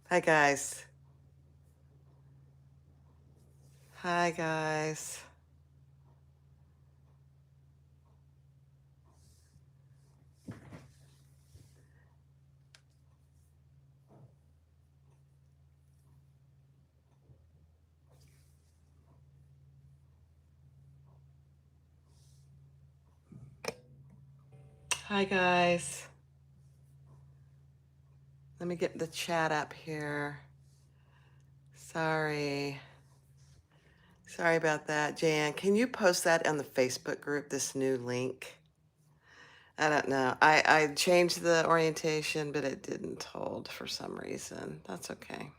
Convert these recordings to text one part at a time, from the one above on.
Hi, guys. Hi, guys. Hi, guys. Let me get the chat up here. Sorry. Sorry about that, Jan. Can you post that on the Facebook group, this new link? I don't know. I changed the orientation, but it didn't hold for some reason. That's okay.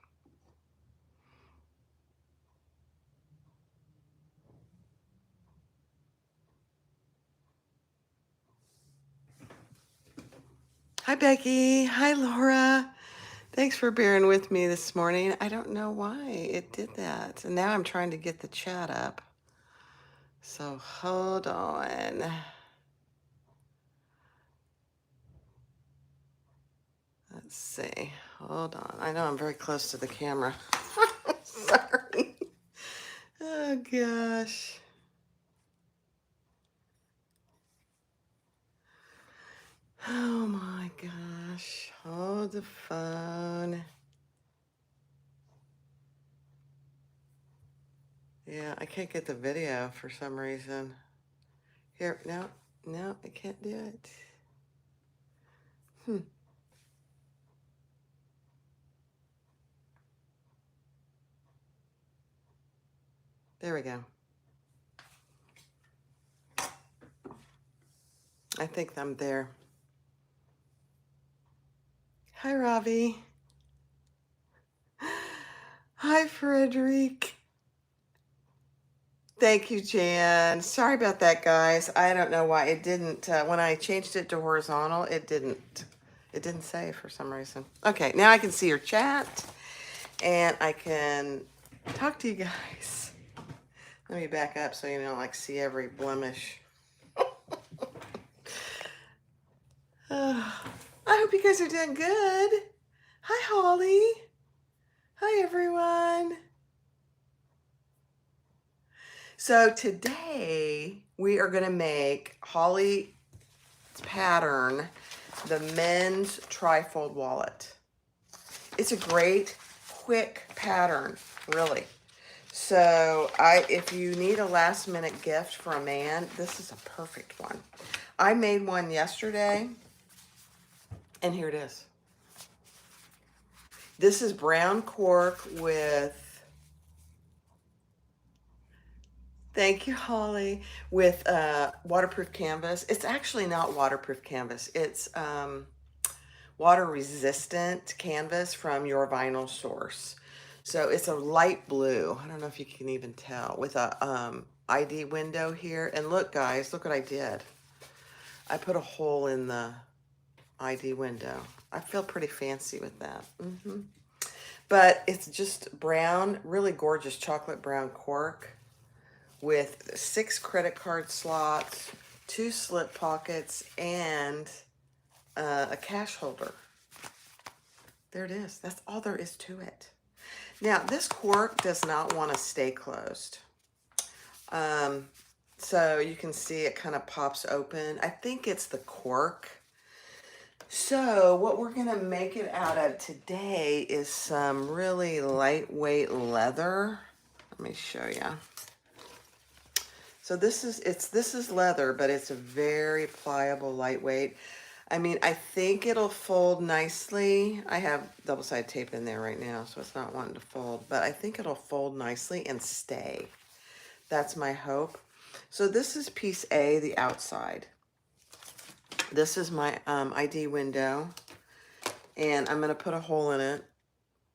Hi, Becky. Hi, Laura. Thanks for bearing with me this morning. I don't know why it did that. And now I'm trying to get the chat up. So hold on. Let's see. Hold on. I know I'm very close to the camera. Sorry. Oh, gosh. Oh, my gosh. Hold the phone. Yeah, I can't get the video for some reason. Here, no, I can't do it. There we go. I think I'm there. Hi, Ravi. Hi, Frederic. Thank you, Jan. Sorry about that, guys. I don't know why it didn't. When I changed it to horizontal, it didn't. It didn't say for some reason. Okay, now I can see your chat, and I can talk to you guys. Let me back up so you don't like see every blemish. I hope you guys are doing good. Hi, Holly. Hi, everyone. So today we are going to make Holly's pattern the men's trifold wallet. It's a great, quick pattern, really. So if you need a last minute gift for a man, this is a perfect one. I made one yesterday, and here it is. This is brown cork with, thank you, Holly, with waterproof canvas. It's actually not waterproof canvas. It's water resistant canvas from your vinyl source. So it's a light blue. I don't know if you can even tell, with a ID window here. And look, guys, look what I did. I put a hole in the ID window. I feel pretty fancy with that. But it's just brown, really gorgeous chocolate brown cork with 6 credit card slots, 2 slip pockets, and a cash holder. There it is. That's all there is to it. Now, this cork does not want to stay closed. So you can see it kind of pops open. I think it's the cork. So what we're going to make it out of today is some really lightweight leather. Let me show you. So this is leather, but it's a very pliable, lightweight. I mean, I think it'll fold nicely. I have double-sided tape in there right now, so it's not wanting to fold, but I think it'll fold nicely and stay. That's my hope. So this is piece A, the outside. This is my ID window, and I'm going to put a hole in it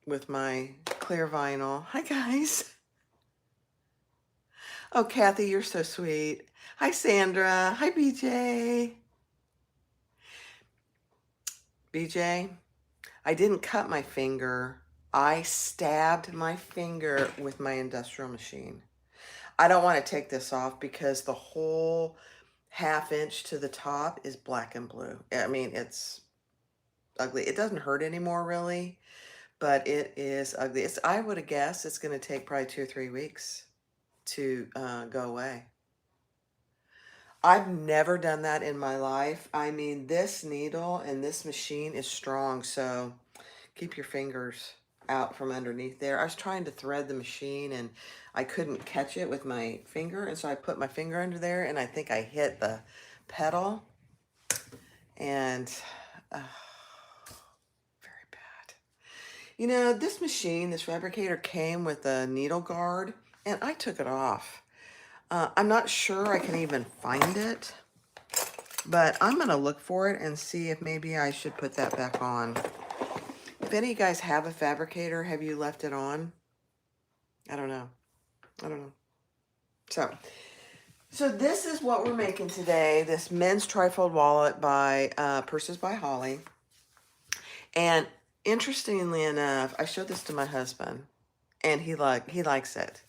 with my clear vinyl. Hi, guys. Oh, Kathy, you're so sweet. Hi, Sandra. Hi, BJ. BJ, I didn't cut my finger. I stabbed my finger with my industrial machine. I don't want to take this off because the whole ½ inch to the top is black and blue. I mean, it's ugly. It doesn't hurt anymore, really, but it is ugly. I would have guessed it's going to take probably 2 or 3 weeks to go away. I've never done that in my life. I mean, this needle and this machine is strong, so keep your fingers out from underneath there. I was trying to thread the machine and I couldn't catch it with my finger, and so I put my finger under there and I think I hit the pedal, and very bad. You know, this machine, this fabricator, came with a needle guard and I took it off. I'm not sure I can even find it, but I'm going to look for it and see if maybe I should put that back on. If any of you guys have a fabricator, have you left it on? I don't know. I don't know. So this is what we're making today. This men's trifold wallet by Purses by Holly. And interestingly enough, I showed this to my husband, and he likes it.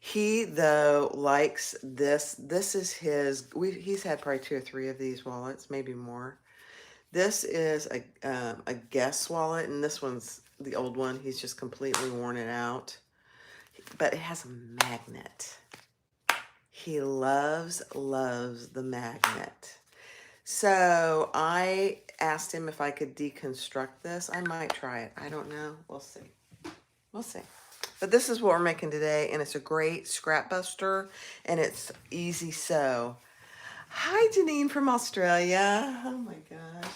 He, though, likes this. This is his. He's had probably 2 or 3 of these wallets, maybe more. This is a Guess wallet, and this one's the old one. He's just completely worn it out. But it has a magnet. He loves the magnet. So I asked him if I could deconstruct this. I might try it. I don't know. We'll see. We'll see. But this is what we're making today, and it's a great scrap buster, and it's easy sew. Hi, Janine from Australia. Oh my gosh.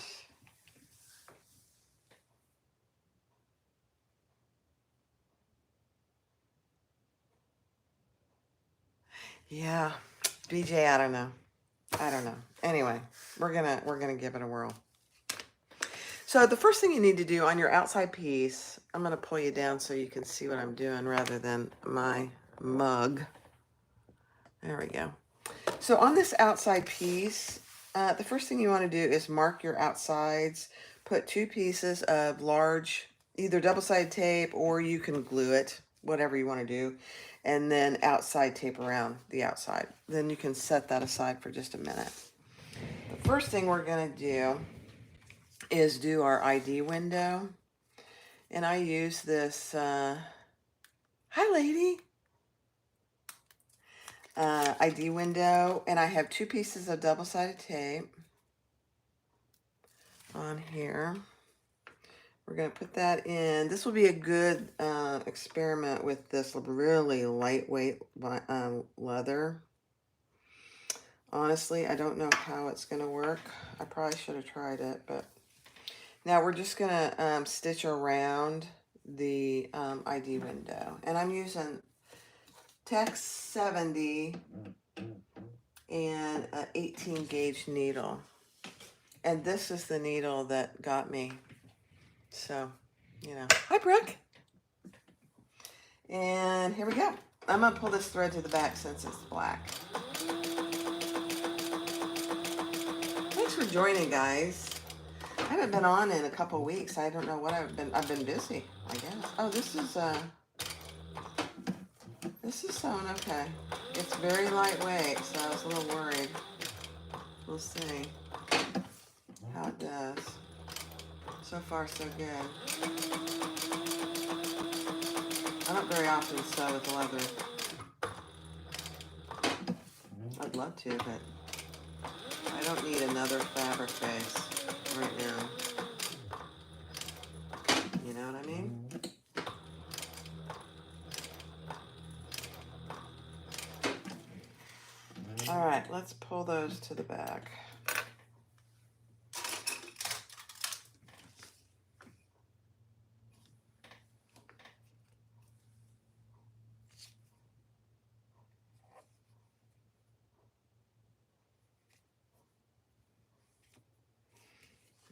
Yeah, BJ, I don't know. I don't know. Anyway, we're gonna give it a whirl. So the first thing you need to do on your outside piece, I'm gonna pull you down so you can see what I'm doing rather than my mug. There we go. So on this outside piece, the first thing you want to do is mark your outsides. Put 2 pieces of large, either double-sided tape or you can glue it, whatever you want to do, and then outside tape around the outside. Then you can set that aside for just a minute. The first thing we're going to do is do our ID window. And I use this, hi lady, ID window, and I have 2 pieces of double-sided tape on here. We're going to put that in. This will be a good experiment with this really lightweight leather. Honestly, I don't know how it's going to work. I probably should have tried it, but now we're just going to stitch around the ID window. And I'm using Tex 70 and an 18 gauge needle. And this is the needle that got me. So, you know. Hi, Brooke. And here we go. I'm going to pull this thread to the back since it's black. Thanks for joining, guys. I haven't been on in a couple weeks. I don't know what I've been busy, I guess. Oh, this is sewn okay. It's very lightweight, so I was a little worried. We'll see how it does. So far, so good. I don't very often sew with leather. I'd love to, but I don't need another fabric base right now. You know what I mean? All right, let's pull those to the back.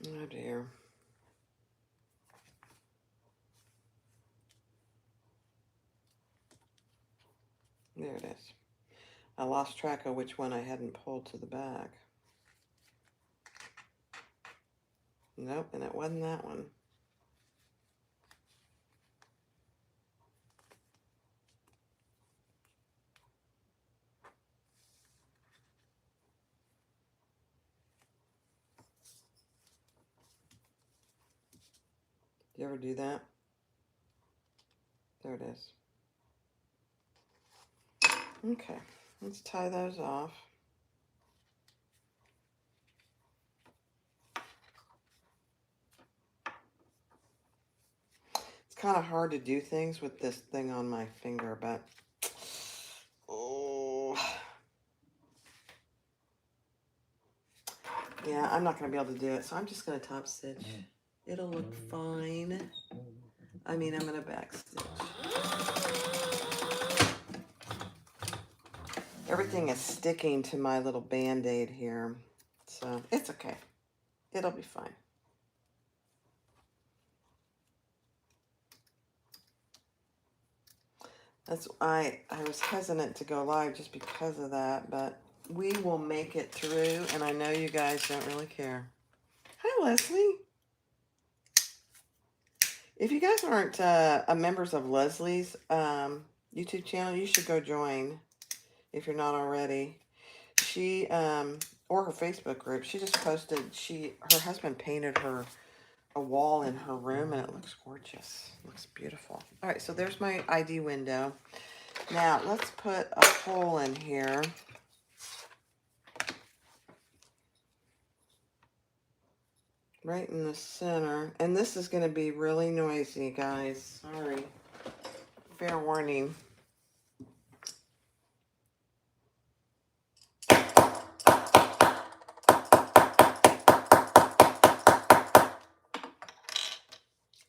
Oh dear. There it is. I lost track of which one I hadn't pulled to the back. Nope, and it wasn't that one. You ever do that? There it is. Okay, let's tie those off. It's kind of hard to do things with this thing on my finger, but oh, yeah, I'm not going to be able to do it, so I'm just going to top stitch. It'll look fine. I mean, I'm going to back stitch. Everything is sticking to my little Band-Aid here, so it's okay. It'll be fine. That's I was hesitant to go live just because of that, but we will make it through, and I know you guys don't really care. Hi, Leslie. If you guys aren't members of Leslie's YouTube channel, you should go join if you're not already. She, or her Facebook group, she just posted, her husband painted her a wall in her room, and it looks gorgeous. It looks beautiful. All right, so there's my ID window. Now, let's put a hole in here. Right in the center. And this is going to be really noisy, guys. Sorry. Fair warning.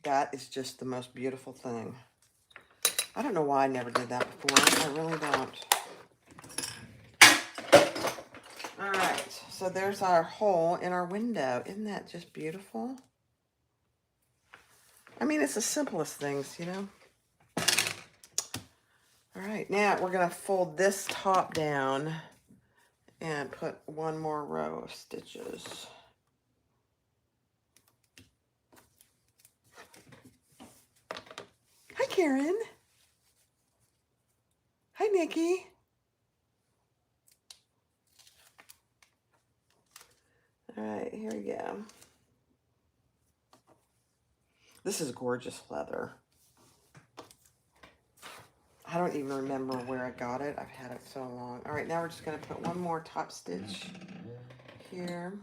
That is just the most beautiful thing. I don't know why I never did that before. I really don't. All right. So there's our hole in our window. Isn't that just beautiful? I mean, it's the simplest things, you know? All right. Now we're going to fold this top down and put one more row of stitches. Hi, Karen. Hi, Nikki. All right, here we go. This is gorgeous leather. I don't even remember where I got it. I've had it so long. All right, now we're just going to put one more top stitch here.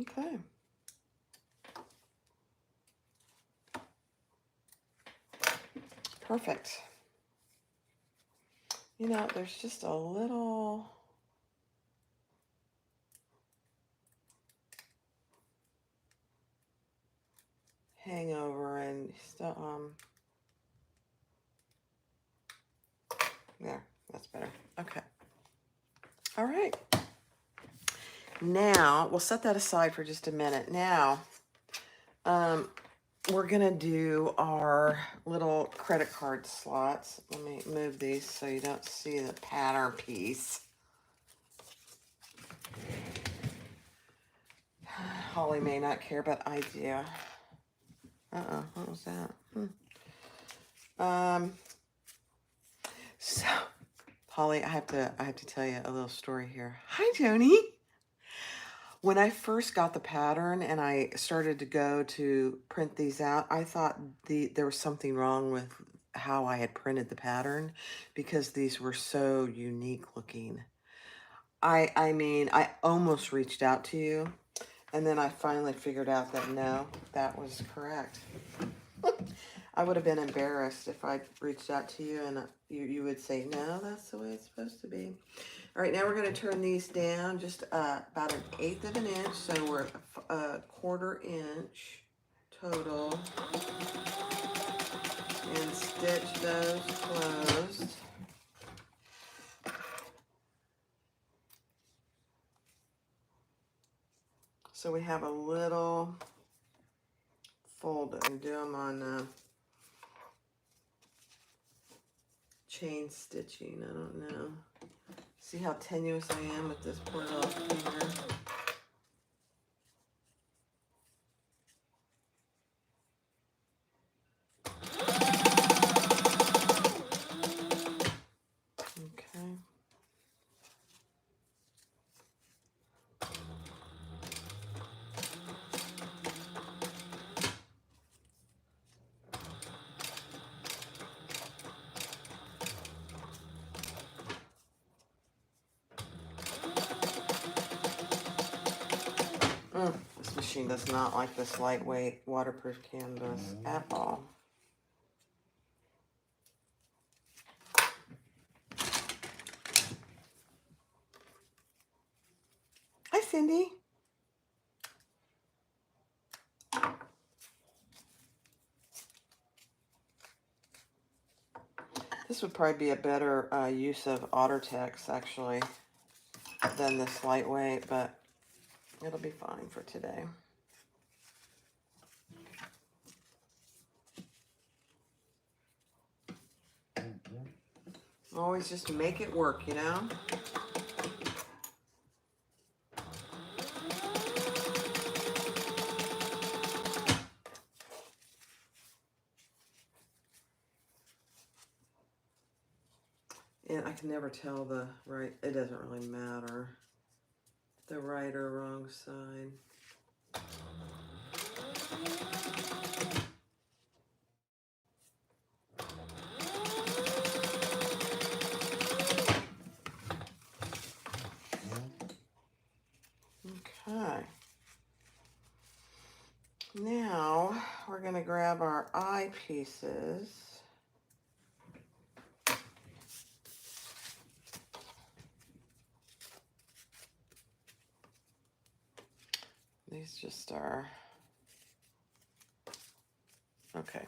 Okay. Perfect. You know, there's just a little hangover and still, there, that's better. Okay. All right. Now, we'll set that aside for just a minute. Now, we're going to do our little credit card slots. Let me move these so you don't see the pattern piece. Holly may not care, but I do. Uh-oh, what was that? So, Holly, I have to tell you a little story here. Hi, Joni. When I first got the pattern and I started to go to print these out, I thought there was something wrong with how I had printed the pattern because these were so unique looking. I mean, I almost reached out to you, and then I finally figured out that no, that was correct. I would have been embarrassed if I reached out to you and you would say, no, that's the way it's supposed to be. All right, now we're going to turn these down just about 1/8 of an inch. So we're a 1/4 inch total. And stitch those closed. So we have a little fold and do them on chain stitching. I don't know. See how tenuous I am with this poor little finger. machine does not like this lightweight waterproof canvas at all. Hi, Cindy. This would probably be a better use of OtterTex, actually, than this lightweight, but it'll be fine for today. Always just make it work, you know? And I can never tell the right, it doesn't really matter, the right or wrong side. Okay. Now we're going to grab our eye pieces. These just are, okay.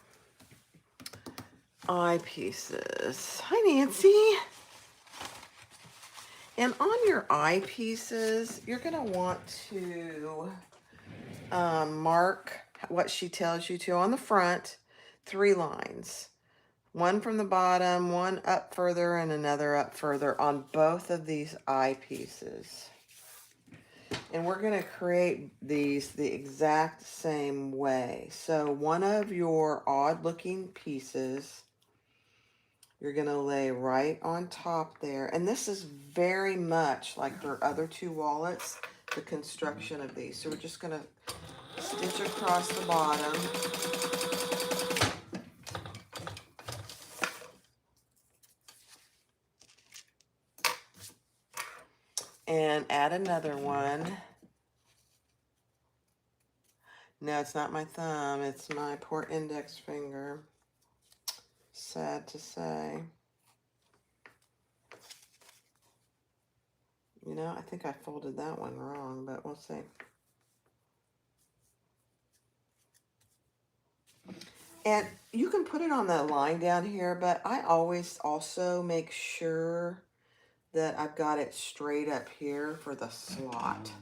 Eye pieces. Hi, Nancy. And on your eye pieces, you're going to want to mark what she tells you to on the front, 3 lines. One from the bottom, one up further, and another up further on both of these eye pieces. And we're going to create these the exact same way. So one of your odd looking pieces, you're going to lay right on top there. And this is very much like her other 2 wallets, the construction of these. So we're just going to stitch across the bottom. And add another one. No, it's not my thumb. It's my poor index finger. Sad to say. You know, I think I folded that one wrong, but we'll see. And you can put it on that line down here, but I always also make sure that I've got it straight up here for the slot.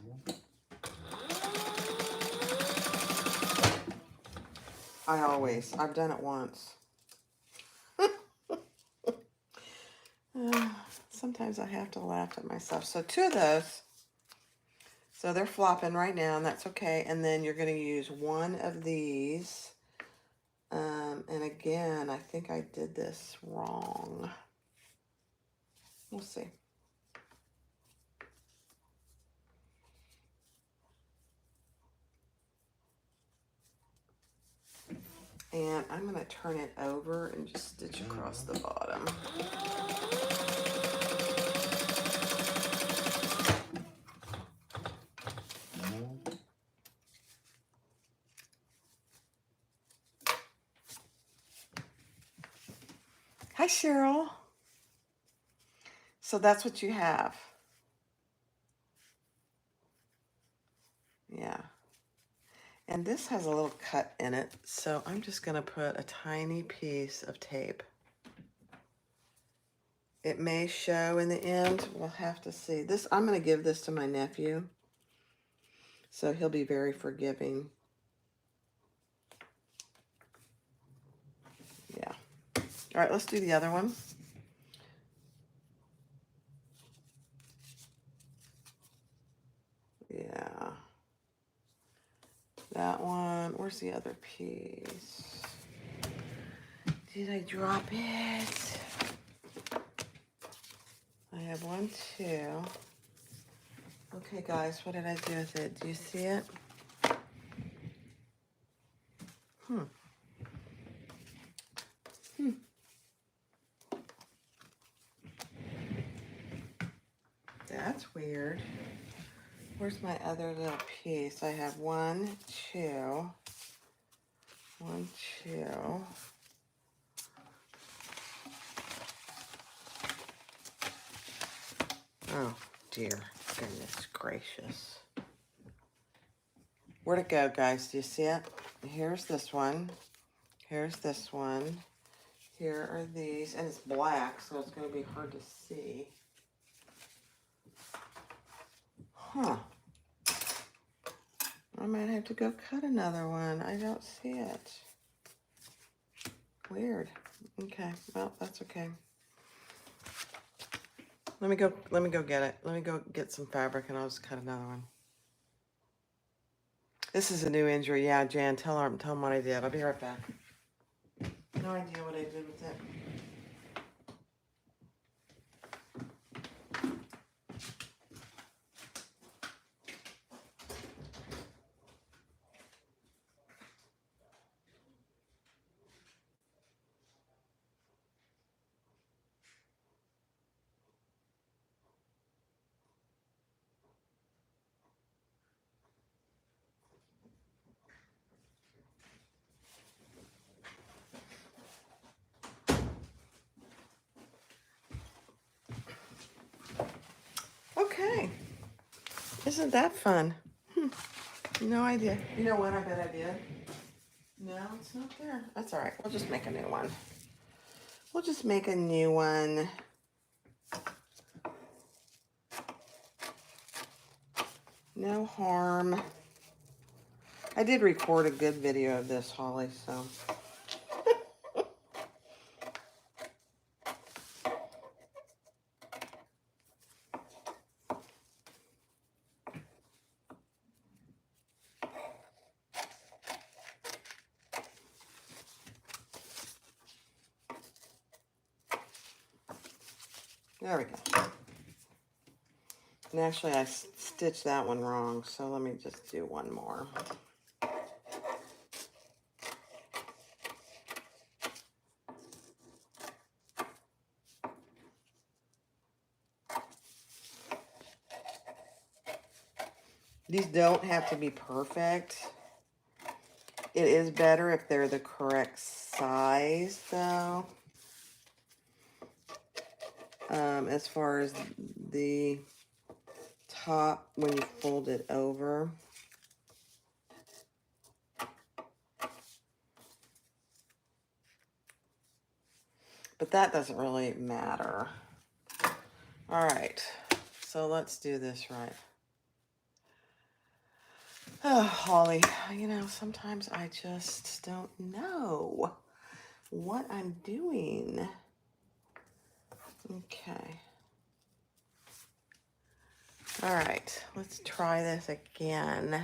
I've done it once. Sometimes I have to laugh at myself. So 2 of those. So they're flopping right now, and that's okay. And then you're going to use one of these. And again, I think I did this wrong. We'll see. And I'm going to turn it over and just stitch across the bottom. Hi, Cheryl. So that's what you have. Yeah. And this has a little cut in it, so I'm just going to put a tiny piece of tape. It may show in the end. We'll have to see. This, I'm going to give this to my nephew, so he'll be very forgiving. Yeah. All right, let's do the other one. Yeah. That one. Where's the other piece? Did I drop it? I have 1, 2. Okay, guys, what did I do with it? Do you see it? That's weird. Where's my other little piece? I have 1, 2, 1, 2. Oh dear, goodness gracious. Where'd it go, guys? Do you see it? Here's this one. Here's this one. Here are these, and it's black, so it's going to be hard to see. Huh. I might have to go cut another one. I don't see it. Weird. Okay, well, that's okay. Let me go get it. Let me go get some fabric and I'll just cut another one. This is a new injury. Yeah, Jan, tell them what I did. I'll be right back. No idea what I did with it. Okay. Isn't that fun? No idea. You know what? I bet I did. No, it's not there. That's all right. We'll just make a new one. We'll just make a new one. No harm. I did record a good video of this, Holly, so. There we go. And actually, I stitched that one wrong, so let me just do one more. These don't have to be perfect. It is better if they're the correct size, though. As far as the top, when you fold it over. But that doesn't really matter. All right, so let's do this right. Oh, Holly, you know, sometimes I just don't know what I'm doing. Okay. All right, let's try this again.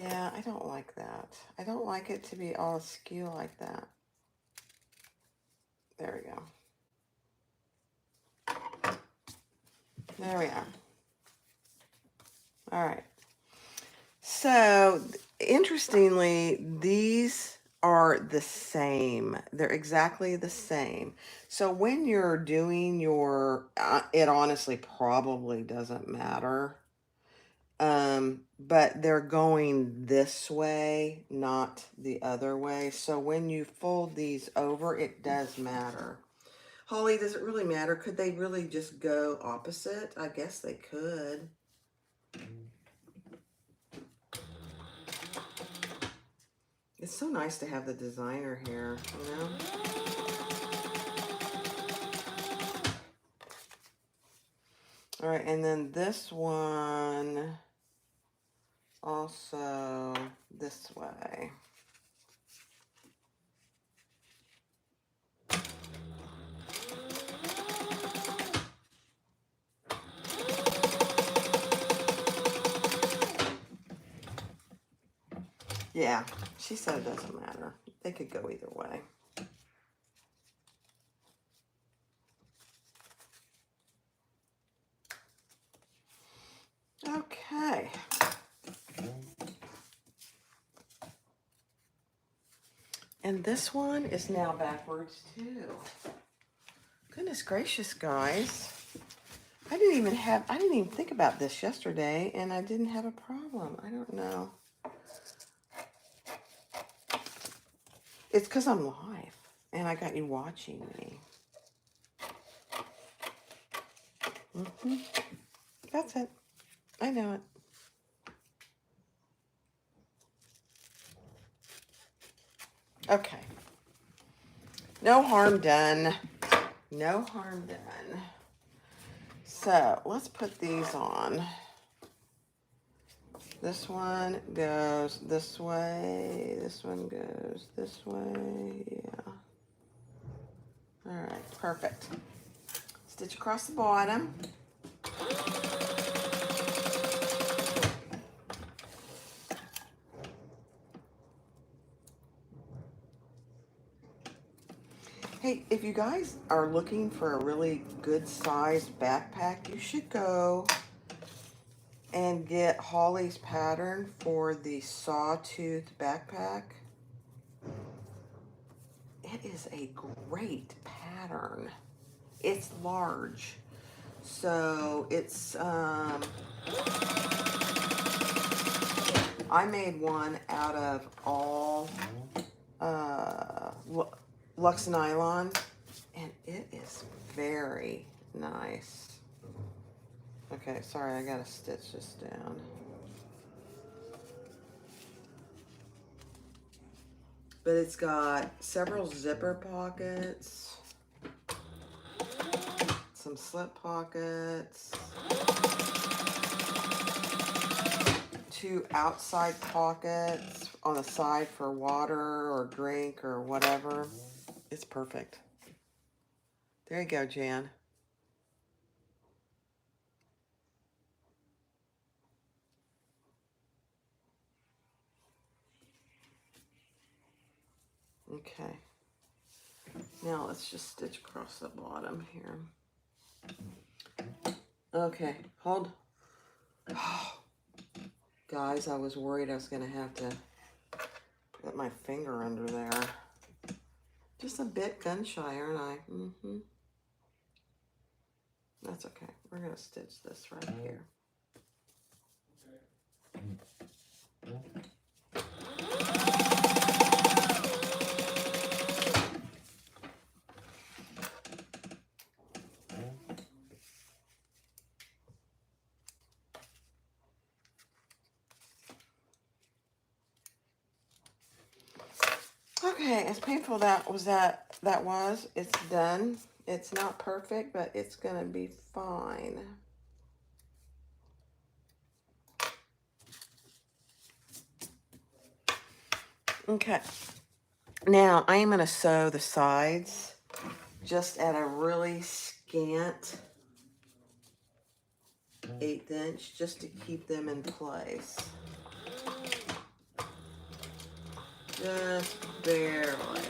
Yeah, I don't like that. I don't like it to be all askew like that. There we go. There we are. All right. So, interestingly, these are the same. They're exactly the same. So when you're doing your, it honestly probably doesn't matter. But they're going this way, not the other way. So when you fold these over, it does matter. Holly, does it really matter? Could they really just go opposite? I guess they could. It's so nice to have the designer here, you know? All right, and then this one also this way. Yeah, she said it doesn't matter. They could go either way. Okay. And this one is now backwards too. Goodness gracious, guys. I didn't even think about this yesterday, and I didn't have a problem. I don't know. It's because I'm live, and I got you watching me. That's it. I know it. Okay. No harm done. No harm done. So let's put these on. This one goes this way. This one goes this way. Yeah. All right, perfect. Stitch across the bottom. Hey, if you guys are looking for a really good sized backpack, you should go and get Holly's pattern for the sawtooth backpack. It is a great pattern. It's large, so it's I made one out of all Luxe nylon, and it is very nice. Okay, sorry, I gotta stitch this down. But it's got several zipper pockets, some slip pockets, 2 outside pockets on the side for water or drink or whatever. It's perfect. There you go, Jan. Okay. Now let's just stitch across the bottom here. Okay, hold. Oh, guys, I was worried I was going to have to put my finger under there. Just a bit gun shy, aren't I? That's okay. We're going to stitch this right here. Okay, as painful that was, it's done. It's not perfect, but it's gonna be fine. Okay, now I am gonna sew the sides just at a really scant 1/8 inch, just to keep them in place. Just barely.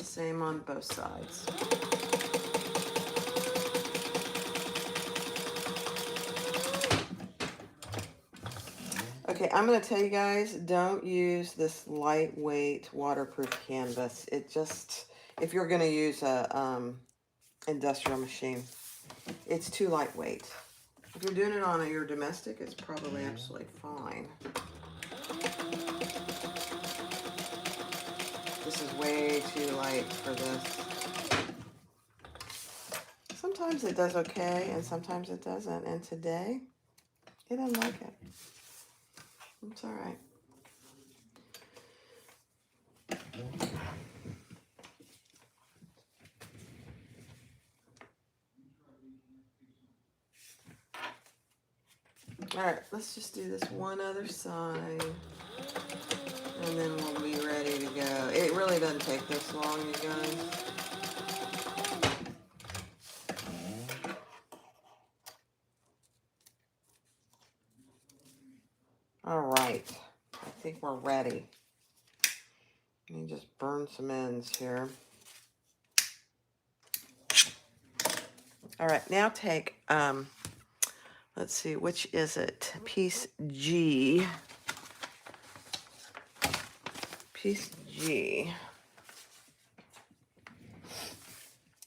Same on both sides. Okay, I'm going to tell you guys, don't use this lightweight waterproof canvas. It just, if you're going to use a industrial machine, it's too lightweight. If you're doing it on your domestic, it's probably absolutely fine. This is way too light for this. Sometimes it does okay, and sometimes it doesn't. And today, it doesn't like it. It's all right. All right, let's just do this one other side, and then we'll be ready to go. It really doesn't take this long, you guys. All right, I think we're ready. Let me just burn some ends here. All right, now take Let's see, which is it? Piece G. Piece G.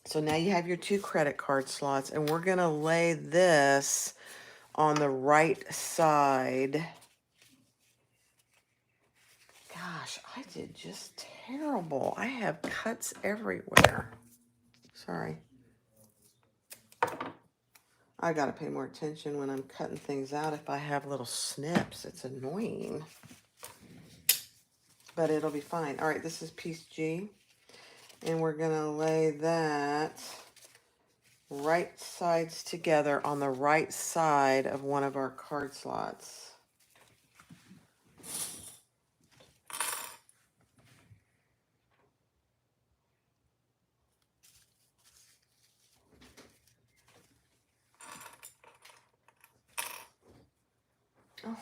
So now you have your 2 credit card slots, and we're going to lay this on the right side. Gosh, I did just terrible. I have cuts everywhere. Sorry. I got to pay more attention when I'm cutting things out if I have little snips. It's annoying. But it'll be fine. All right, this is piece G. And we're going to lay that right sides together on the right side of one of our card slots. Oh,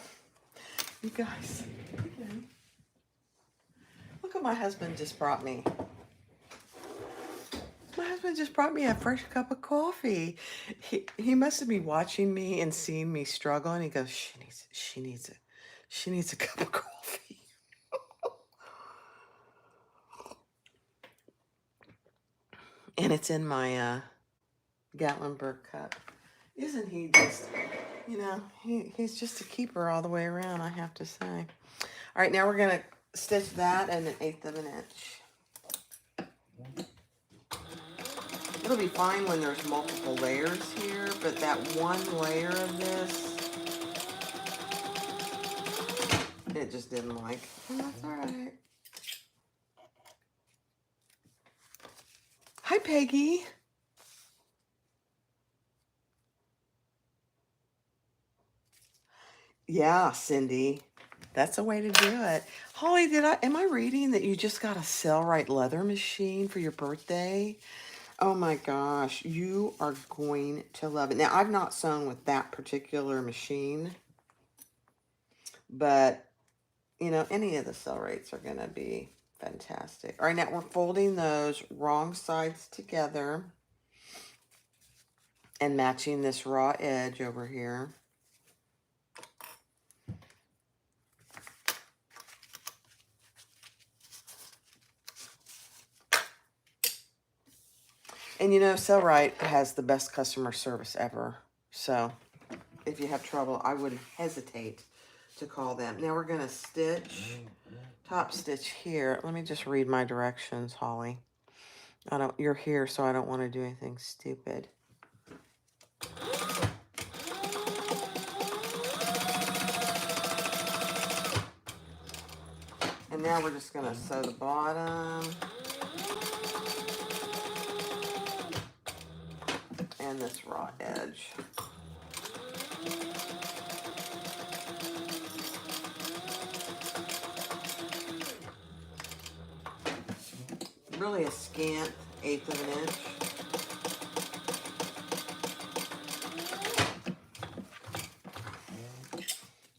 you guys, again. Look what my husband just brought me. My husband just brought me a fresh cup of coffee. He must have been watching me and seeing me struggle, and he goes, she needs a cup of coffee. And it's in my Gatlinburg cup. Isn't he just, you know, he's just a keeper all the way around, I have to say. All right, now we're going to stitch that in 1/8 of an inch. It'll be fine when there's multiple layers here, but that one layer of this, it just didn't like. And that's all right. Hi, Peggy. Yeah, Cindy. That's a way to do it. Holly, am I reading that you just got a Cellrite leather machine for your birthday? Oh my gosh, you are going to love it. Now, I've not sewn with that particular machine, but you know, any of the Cellrites are going to be fantastic. All right, now we're folding those wrong sides together and matching this raw edge over here. And you know, Cellrite has the best customer service ever. So if you have trouble, I wouldn't hesitate to call them. Now we're going to stitch, top stitch here. Let me just read my directions, Holly. You're here, so I don't want to do anything stupid. And now we're just going to sew the bottom and this raw edge. Really a scant 1/8 of an inch.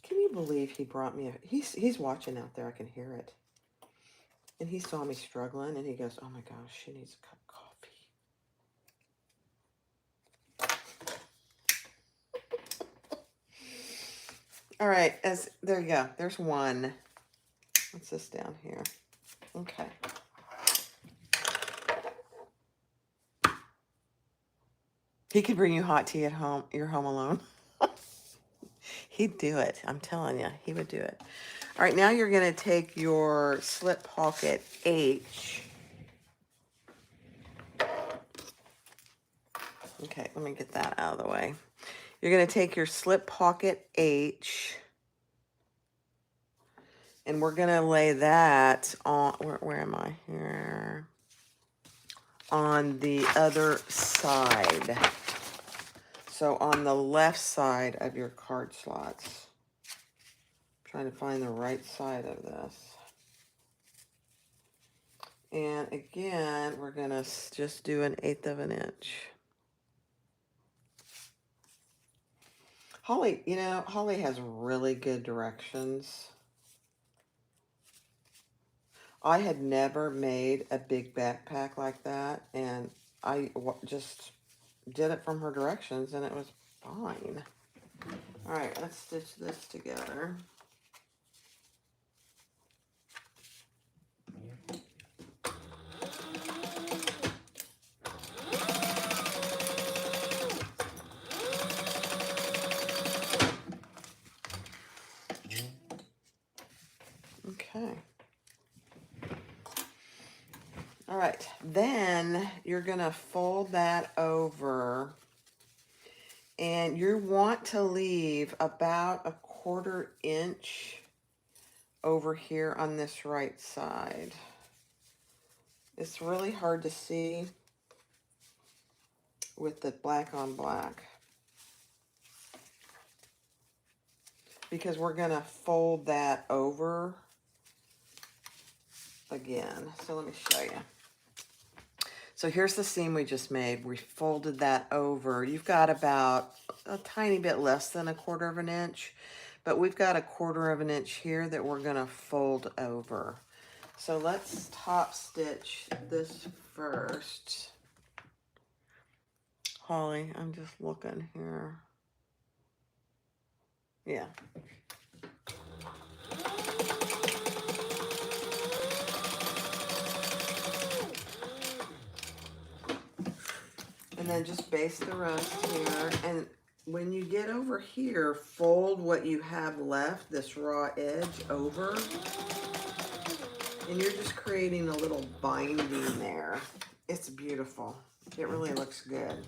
Can you believe he brought me he's watching out there, I can hear it. And he saw me struggling and he goes, oh my gosh, she needs a cup of coffee. All right, there you go. There's one. What's this down here? Okay. He could bring you hot tea at home. You're home alone. He'd do it. I'm telling you, he would do it. All right, now you're going to take your slip pocket H. Okay, let me get that out of the way. You're going to take your slip pocket H, and we're going to lay that on, where am I here? On the other side. So on the left side of your card slots. I'm trying to find the right side of this. And again, we're going to just do 1/8 of an inch. Holly, you know, Holly has really good directions. I had never made a big backpack like that, and I just did it from her directions, and it was fine. All right, let's stitch this together. Okay. All right, then you're gonna fold that over, and you want to leave about a 1/4 inch over here on this right side. It's really hard to see with the black on black because we're gonna fold that over again. So let me show you. So here's the seam we just made. We folded that over. You've got about a tiny bit less than a 1/4 inch, but we've got a 1/4 inch here that we're gonna fold over. So let's top stitch this first. Holly, I'm just looking here. Yeah. And then just baste the rest here. And when you get over here, fold what you have left, this raw edge, over. And you're just creating a little binding there. It's beautiful. It really looks good.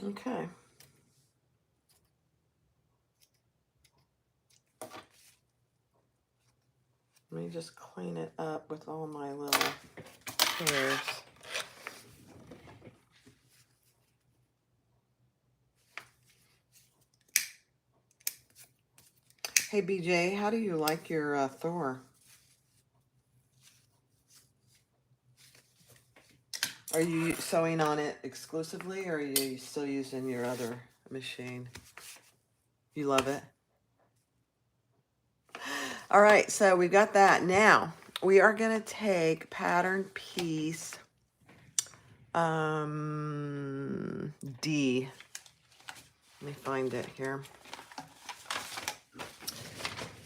Okay. Let me just clean it up with all my little hairs. Hey, BJ, how do you like your Thor? Are you sewing on it exclusively, or are you still using your other machine? You love it? All right, so we've got that. Now, we are going to take pattern piece D. Let me find it here.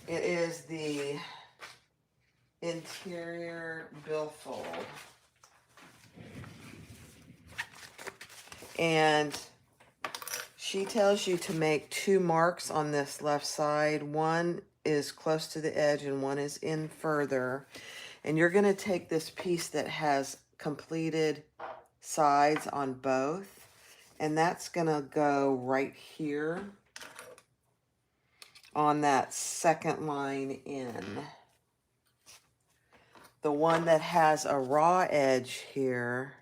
It is the interior billfold. And she tells you to make 2 marks on this left side. One is close to the edge and one is in further. And you're going to take this piece that has completed sides on both, and that's going to go right here on that second line in. The one that has a raw edge here,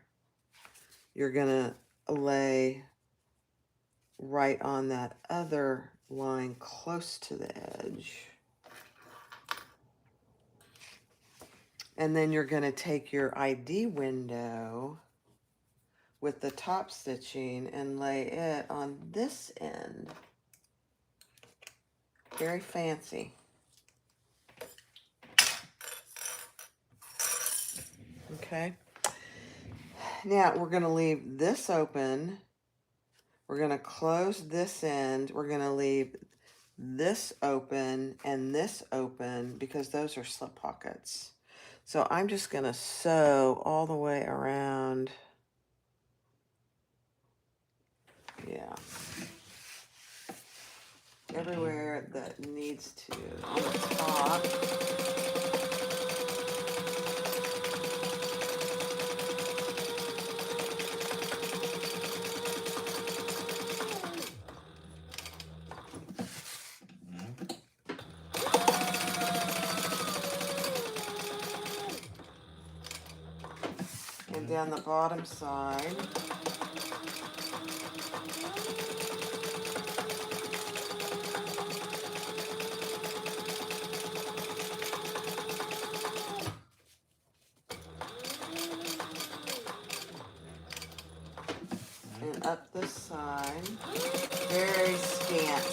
you're going to lay right on that other line close to the edge. And then you're going to take your ID window with the top stitching and lay it on this end. Very fancy. Okay. Now we're going to leave this open. We're going to close this end. We're going to leave this open and this open because those are slip pockets. So I'm just going to sew all the way around. Yeah. Everywhere that needs to on the top. And down the bottom side. up this side. Very scant.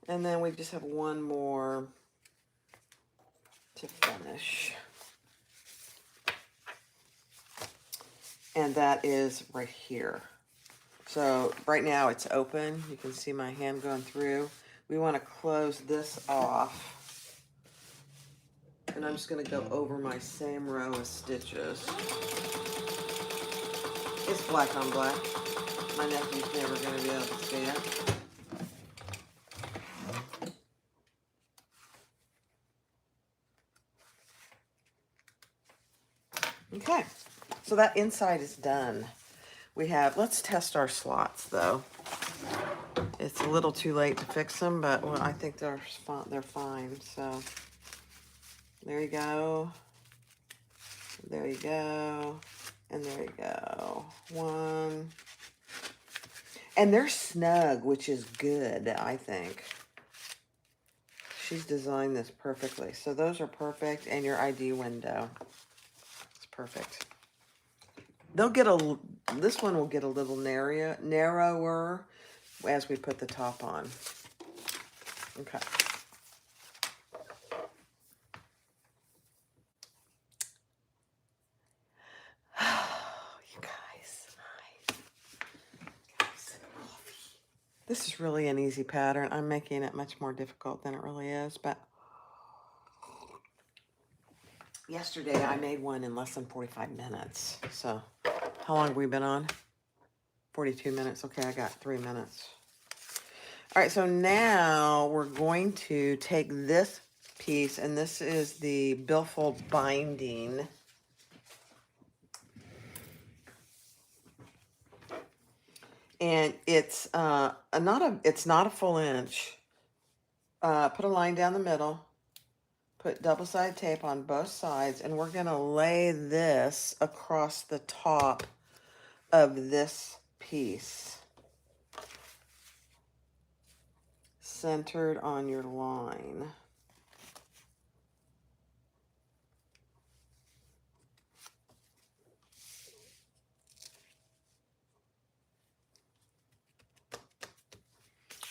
And then we just have one more to finish. And that is right here. So right now it's open. You can see my hand going through. We want to close this off. And I'm just going to go over my same row of stitches. It's black on black. My nephew's never going to be able to see it. Okay, so that inside is done. We have, let's test our slots though. It's a little too late to fix them, but well, I think they're fine. So there you go. There you go. And there you go. One. And they're snug, which is good, I think. She's designed this perfectly. So those are perfect, and your ID window. It's perfect. They'll get this one will get a little narrower as we put the top on. Okay. You guys. This is really an easy pattern. I'm making it much more difficult than it really is, but yesterday I made one in less than 45 minutes. So how long have we been on? 42 minutes. Okay, I got 3 minutes. All right, so now we're going to take this piece, and this is the billfold binding. And it's not a full inch. Put a line down the middle. Put double-sided tape on both sides, and we're gonna lay this across the top of this piece, centered on your line.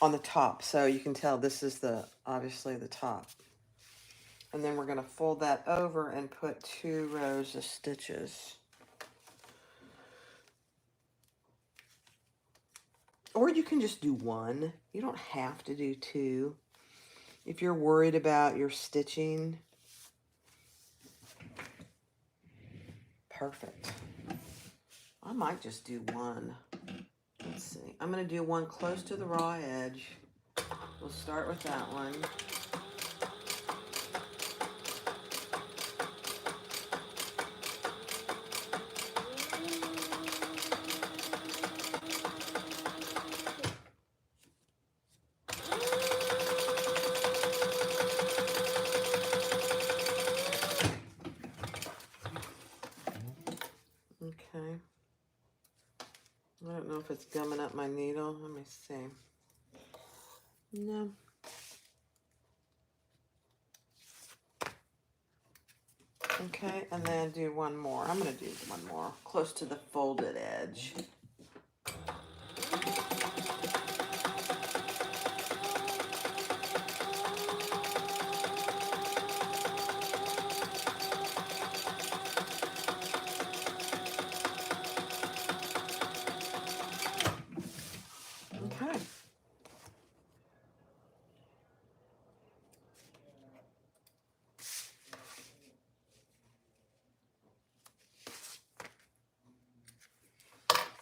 On the top, so you can tell this is obviously the top. And then we're going to fold that over and put 2 rows of stitches. Or you can just do 1. You don't have to do 2. If you're worried about your stitching, perfect. I might just do 1. Let's see. I'm going to do 1 close to the raw edge. We'll start with that one. Okay. I don't know if it's gumming up my needle. Let me see. No. Okay, and then do 1 more. I'm going to do 1 more close to the folded edge. Okay.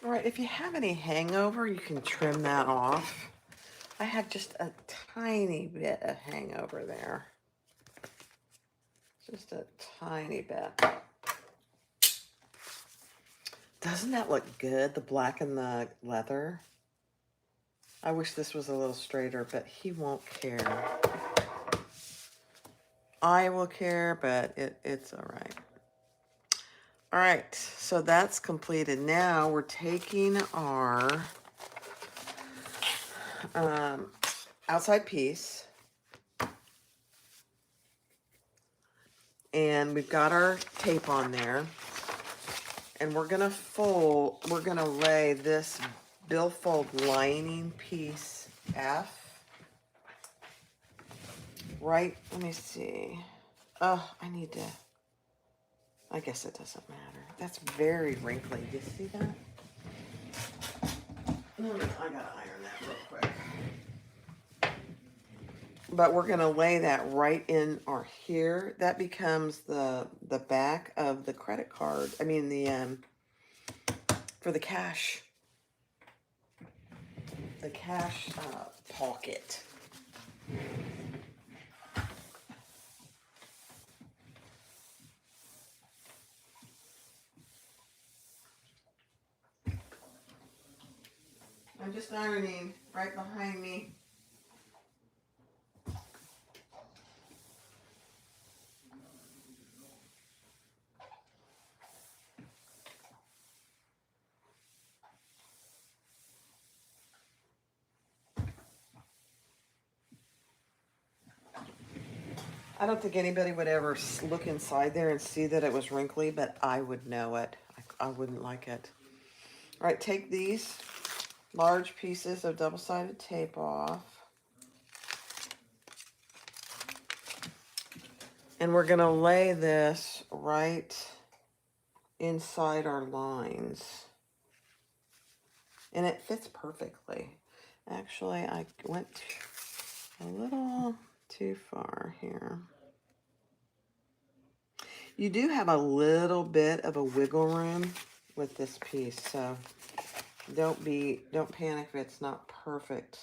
All right, if you have any hangover, you can trim that off. I have just a tiny bit of hangover there. Just a tiny bit. Doesn't that look good, the black and the leather? I wish this was a little straighter, but he won't care. I will care, but it's all right. All right, so that's completed. Now we're taking our outside piece, And we've got our tape on there. And we're gonna lay this billfold lining piece F right, let me see. Oh, I guess it doesn't matter. That's very wrinkly. Do you see that? I gotta iron that real quick. But we're gonna lay that right in or here. That becomes the back of the credit card. I mean for the cash pocket. I'm just ironing right behind me. I don't think anybody would ever look inside there and see that it was wrinkly, but I would know it. I wouldn't like it. All right, take these large pieces of double-sided tape off. And we're going to lay this right inside our lines. And it fits perfectly. Actually, I went a little too far here. You do have a little bit of a wiggle room with this piece, so don't panic if it's not perfect.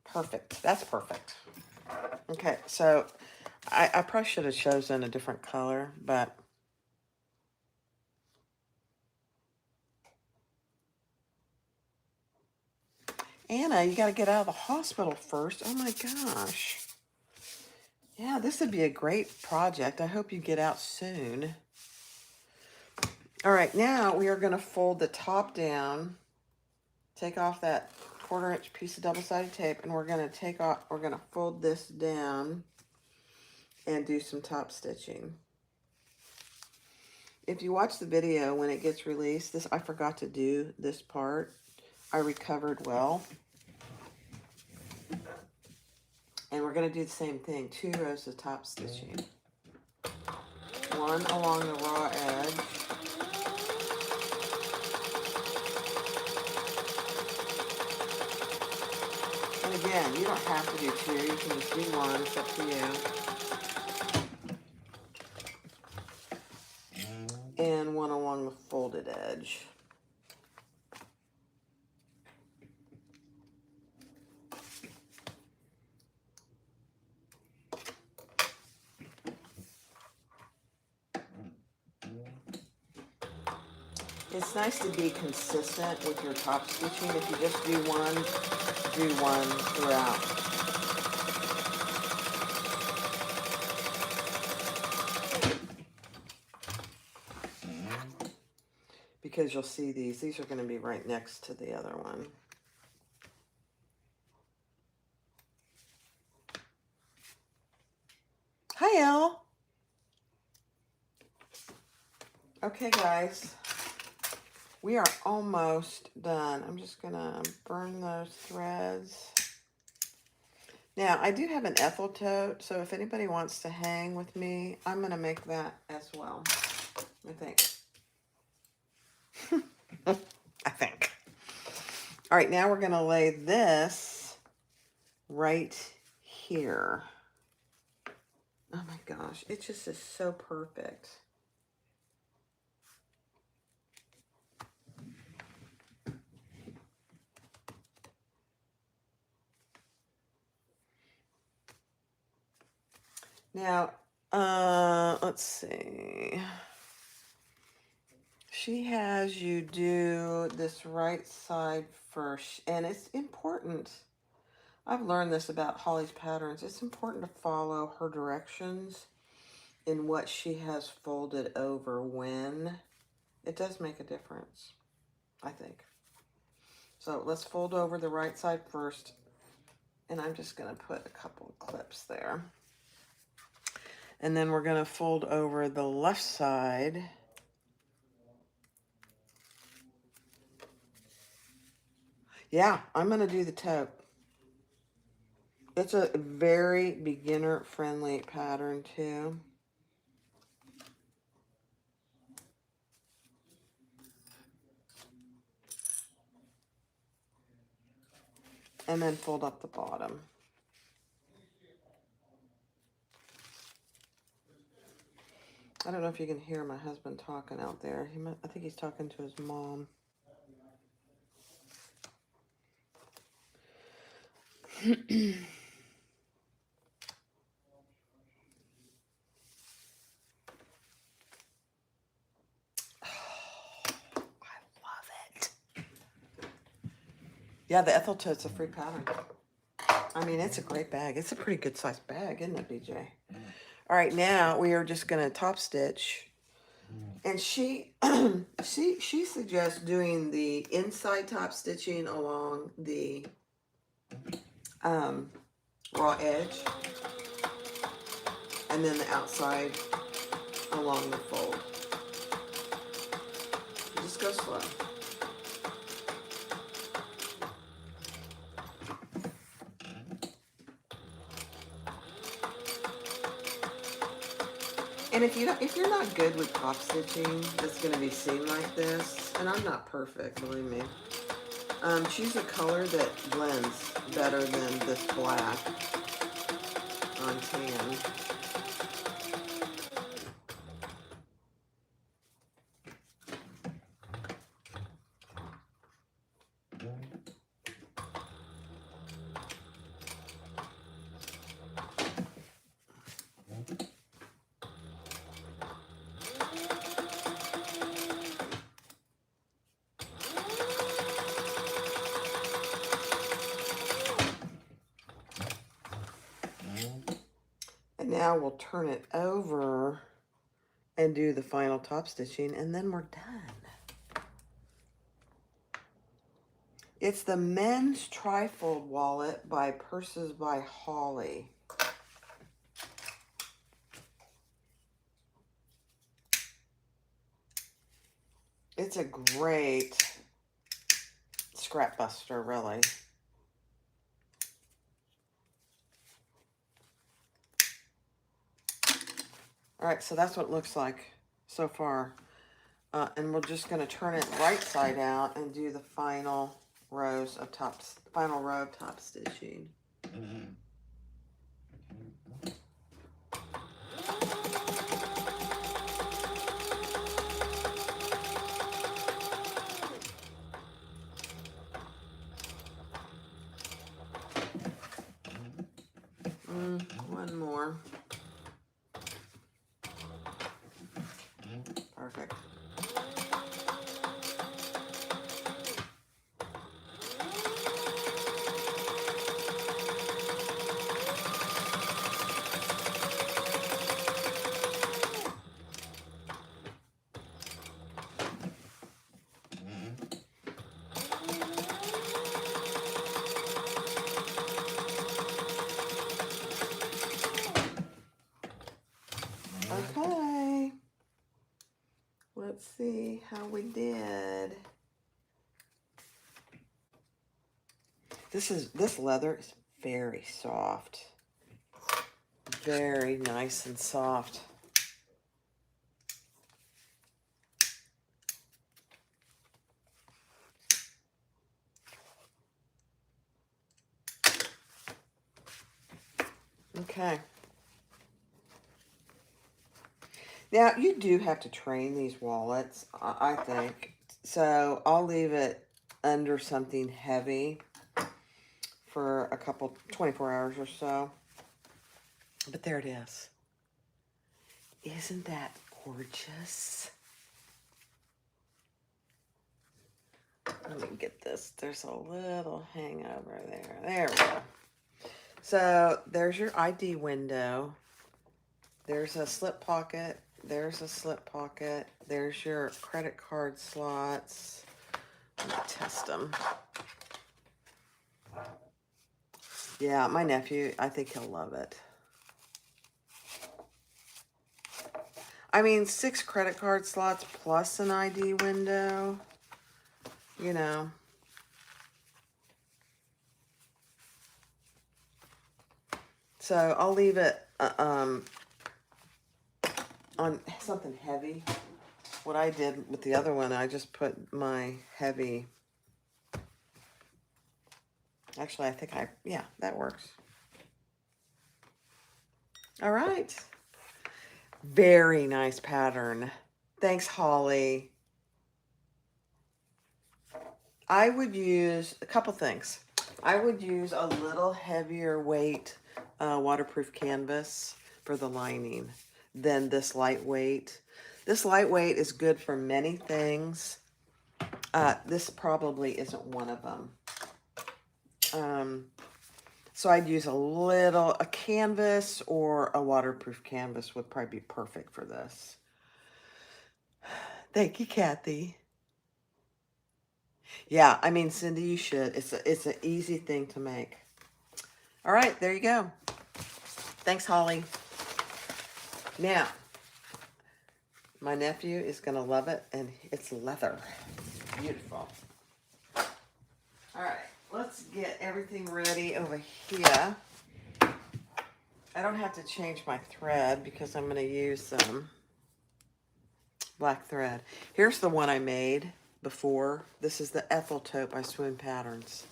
Perfect. That's perfect. Okay, so I probably should have chosen a different color, but Anna, you got to get out of the hospital first. Oh my gosh. Yeah, this would be a great project. I hope you get out soon. All right, now we are going to fold the top down, take off that 1/4 inch piece of double-sided tape, and we're going to fold this down and do some top stitching. If you watch the video when it gets released, I forgot to do this part. I recovered well. And we're going to do the same thing, 2 rows of top stitching. 1 along the raw edge. And again, you don't have to do 2, you can just do 1, it's up to you. And 1 along the folded edge. It's nice to be consistent with your top stitching. If you just do 1 throughout. Because you'll see these are going to be right next to the other one. Hi, Elle. Okay, guys. We are almost done. I'm just going to burn those threads. Now, I do have an Ethel tote, so if anybody wants to hang with me, I'm going to make that as well, I think. I think. All right, now we're going to lay this right here. Oh my gosh, it just is so perfect. Now, let's see. She has you do this right side first, and it's important. I've learned this about Holly's patterns. It's important to follow her directions in what she has folded over when. It does make a difference, I think. So let's fold over the right side first, and I'm just going to put a couple of clips there. And then we're going to fold over the left side. Yeah, I'm going to do the tote. It's a very beginner-friendly pattern, too. And then fold up the bottom. I don't know if you can hear my husband talking out there. I think he's talking to his mom. Yeah, the Ethel Tote's a free pattern. I mean, it's a great bag. It's a pretty good sized bag, isn't it, BJ? All right, now we are just going to top stitch. And she she suggests doing the inside top stitching along the raw edge, and then the outside along the fold. Just go slow. And if you're not good with top stitching, it's going to be seen like this. And I'm not perfect, believe me. Choose a color that blends better than this black on tan. And now we'll turn it over and do the final top stitching, and then we're done. It's the men's Trifold Wallet by Purses by Holly. It's a great scrap buster, really. All right, so that's what it looks like so far. And we're just going to turn it right side out and do the final rows of final row of top stitching. One more. Perfect. Okay. Let's see how we did. This leather is very soft. Very nice and soft. Okay. Now, you do have to train these wallets, I think. So I'll leave it under something heavy for a 24 hours or so. But there it is. Isn't that gorgeous? Let me get this. There's a little hangover there. There we go. So there's your ID window. There's a slip pocket. There's a slip pocket. There's your credit card slots. Let me test them. Yeah, my nephew, I think he'll love it. I mean, 6 credit card slots plus an ID window, you know. So I'll leave it on something heavy. What I did with the other one, I just put my heavy. Actually, I think yeah, that works. All right. Very nice pattern. Thanks, Holly. I would use a couple things. I would use a little heavier weight waterproof canvas for the lining than this lightweight. This lightweight is good for many things. This probably isn't one of them. So I'd use a canvas or a waterproof canvas would probably be perfect for this. Thank you, Kathy. Yeah, I mean, Cindy, you should. It's an easy thing to make. All right, there you go. Thanks, Holly. Now, my nephew is going to love it, and it's leather. Beautiful. All right, let's get everything ready over here. I don't have to change my thread because I'm going to use some black thread. Here's the one I made before. This is the Ethel Tote by Swoon Patterns.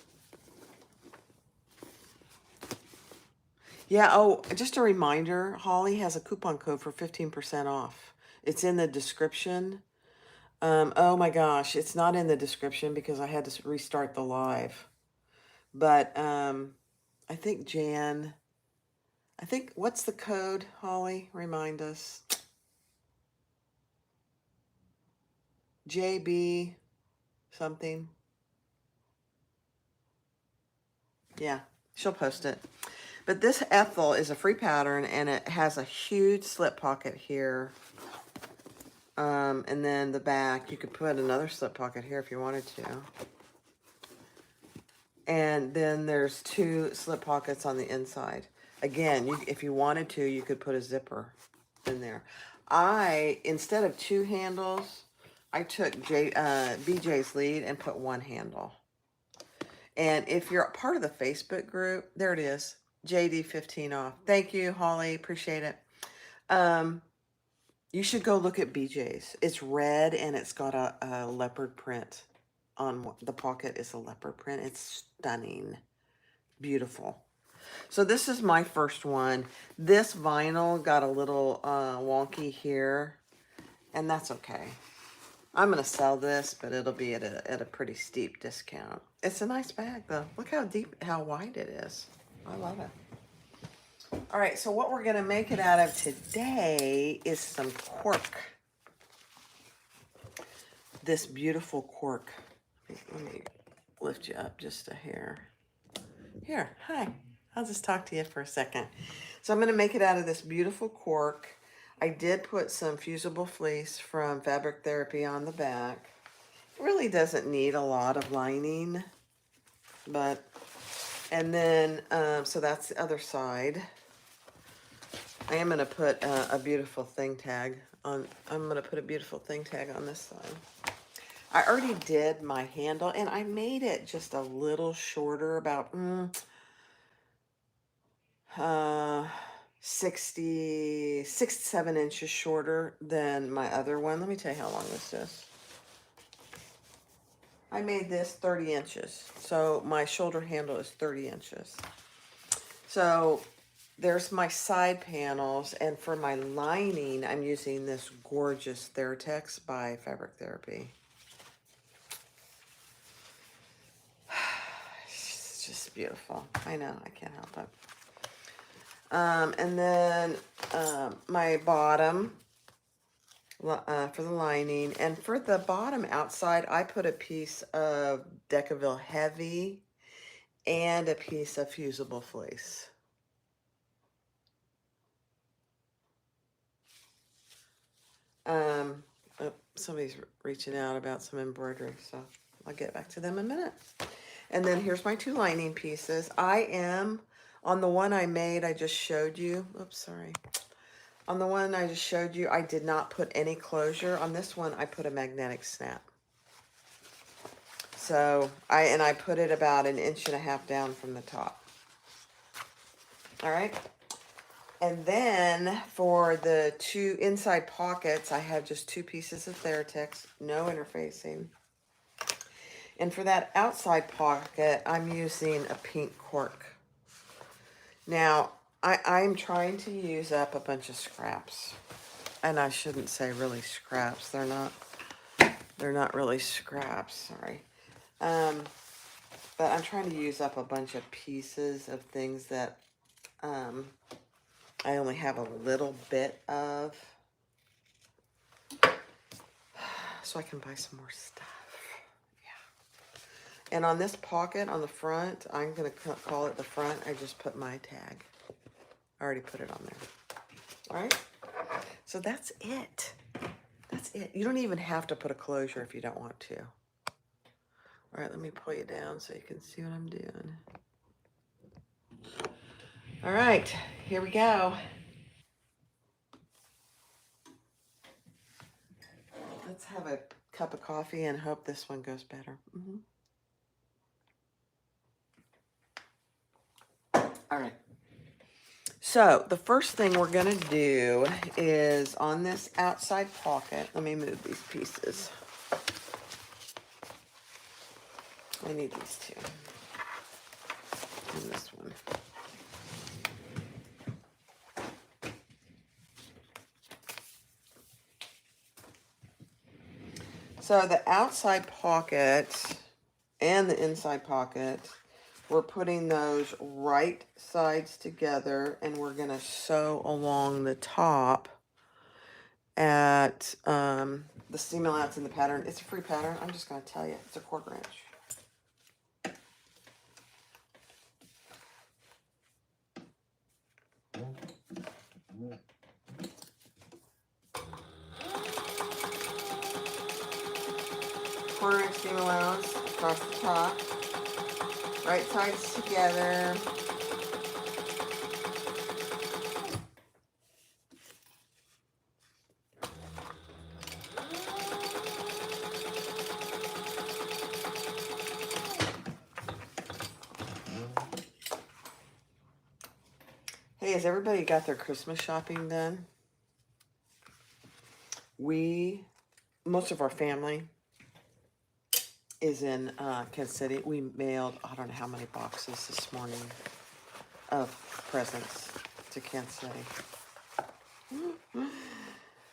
Yeah, oh, just a reminder, Holly has a coupon code for 15% off. It's in the description. Oh my gosh, it's not in the description because I had to restart the live. But I think what's the code, Holly? Remind us. JB something. Yeah, she'll post it. But this Ethel is a free pattern, and it has a huge slip pocket here. And then the back, you could put another slip pocket here if you wanted to. And then there's 2 slip pockets on the inside. Again, if you wanted to, you could put a zipper in there. Instead of 2 handles, I took BJ's lead and put 1 handle. And if you're a part of the Facebook group, there it is, JD15 off. Thank you, Holly. Appreciate it. You should go look at BJ's. It's red and it's got a leopard print on the pocket. Is a leopard print. It's stunning. Beautiful. So this is my first one. This vinyl got a little wonky here, and that's okay. I'm going to sell this, but it'll be at a pretty steep discount. It's a nice bag, though. Look how wide it is. I love it. All right, so what we're going to make it out of today is some cork. This beautiful cork. Let me lift you up just a hair. Here, hi. I'll just talk to you for a second. So I'm going to make it out of this beautiful cork. I did put some fusible fleece from Fabric Therapy on the back. It really doesn't need a lot of lining, but, and then, so that's the other side. I am going to put a beautiful thing tag on, I'm going to put a beautiful thing tag on this side. I already did my handle, and I made it just a little shorter, about 6 to 7 inches shorter than my other one. Let me tell you how long this is. I made this 30 inches. So my shoulder handle is 30 inches. So there's my side panels, and for my lining, I'm using this gorgeous Theratex by Fabric Therapy. It's just beautiful. I know, I can't help it. And then my bottom for the lining, and for the bottom outside, I put a piece of Decaville Heavy and a piece of fusible fleece. Somebody's reaching out about some embroidery, so I'll get back to them in a minute. And then here's my 2 lining pieces. I am on the one I made, I just showed you. Oops, sorry. On the one I just showed you, I did not put any closure. On this one, I put a magnetic snap. So I put it about 1.5 inches down from the top. All right. And then for the 2 inside pockets, I have just 2 pieces of Theratex, no interfacing. And for that outside pocket, I'm using a pink cork. Now, I'm trying to use up a bunch of scraps. And I shouldn't say really scraps. They're not really scraps, sorry. But I'm trying to use up a bunch of pieces of things that I only have a little bit of. So I can buy some more stuff. Yeah. And on this pocket on the front, I'm going to call it the front. I just put my tag. I already put it on there. All right. So that's it. That's it. You don't even have to put a closure if you don't want to. All right, let me pull you down so you can see what I'm doing. All right, here we go. Let's have a cup of coffee and hope this one goes better. All right. So the first thing we're going to do is on this outside pocket, let me move these pieces. I need these two. And this one. So the outside pocket and the inside pocket, we're putting those right sides together, and we're going to sew along the top at the seam allowance in the pattern. It's a free pattern. I'm just going to tell you. It's a 1/4 inch. Quarter-inch seam allowance across the top. Right sides together. Hey, has everybody got their Christmas shopping done? Most of our family is in Kansas City. We mailed, I don't know how many boxes this morning of presents to Kansas City.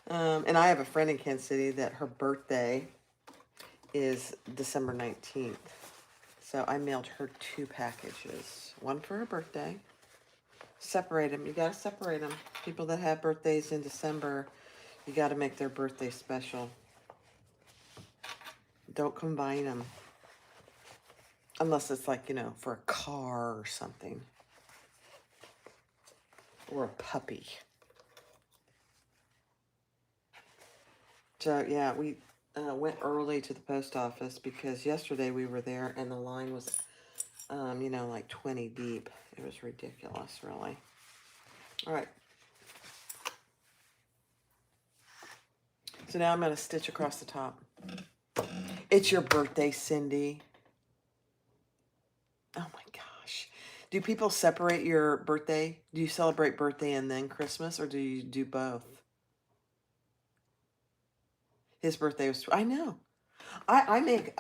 And I have a friend in Kansas City that her birthday is December 19th. So I mailed her 2 packages. One for her birthday. Separate them. You got to separate them. People that have birthdays in December, you got to make their birthday special. Don't combine them. Unless it's like, you know, for a car or something. Or a puppy. So, yeah, we went early to the post office because yesterday we were there and the line was, you know, like 20 deep. It was ridiculous, really. All right. So now I'm going to stitch across the top. It's your birthday, Cindy. Oh my gosh. Do people separate your birthday? Do you celebrate birthday and then Christmas, or do you do both? His birthday was, I know. I make,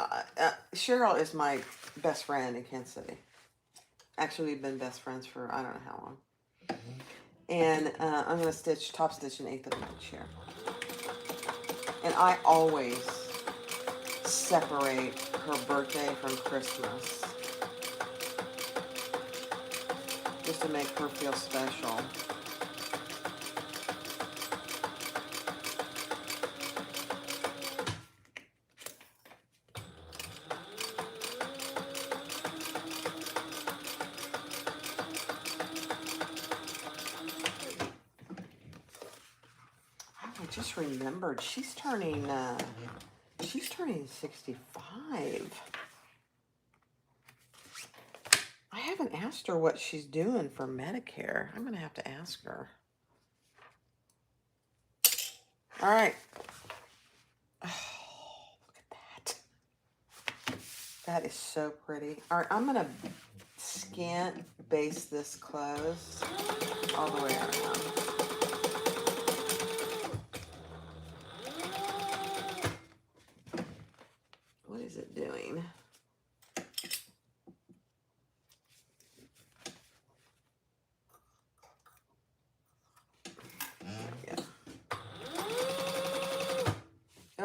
Cheryl is my best friend in Kansas City. Actually, we've been best friends for, I don't know how long. And I'm going to stitch, top stitch an 1/8 of an inch here. And I always separate her birthday from Christmas. Just to make her feel special. I just remembered she's turning 65. I haven't asked her what she's doing for Medicare. I'm gonna have to ask her. All right. Oh, look at that. That is so pretty. All right, I'm gonna scant base this close all the way around. What is it doing?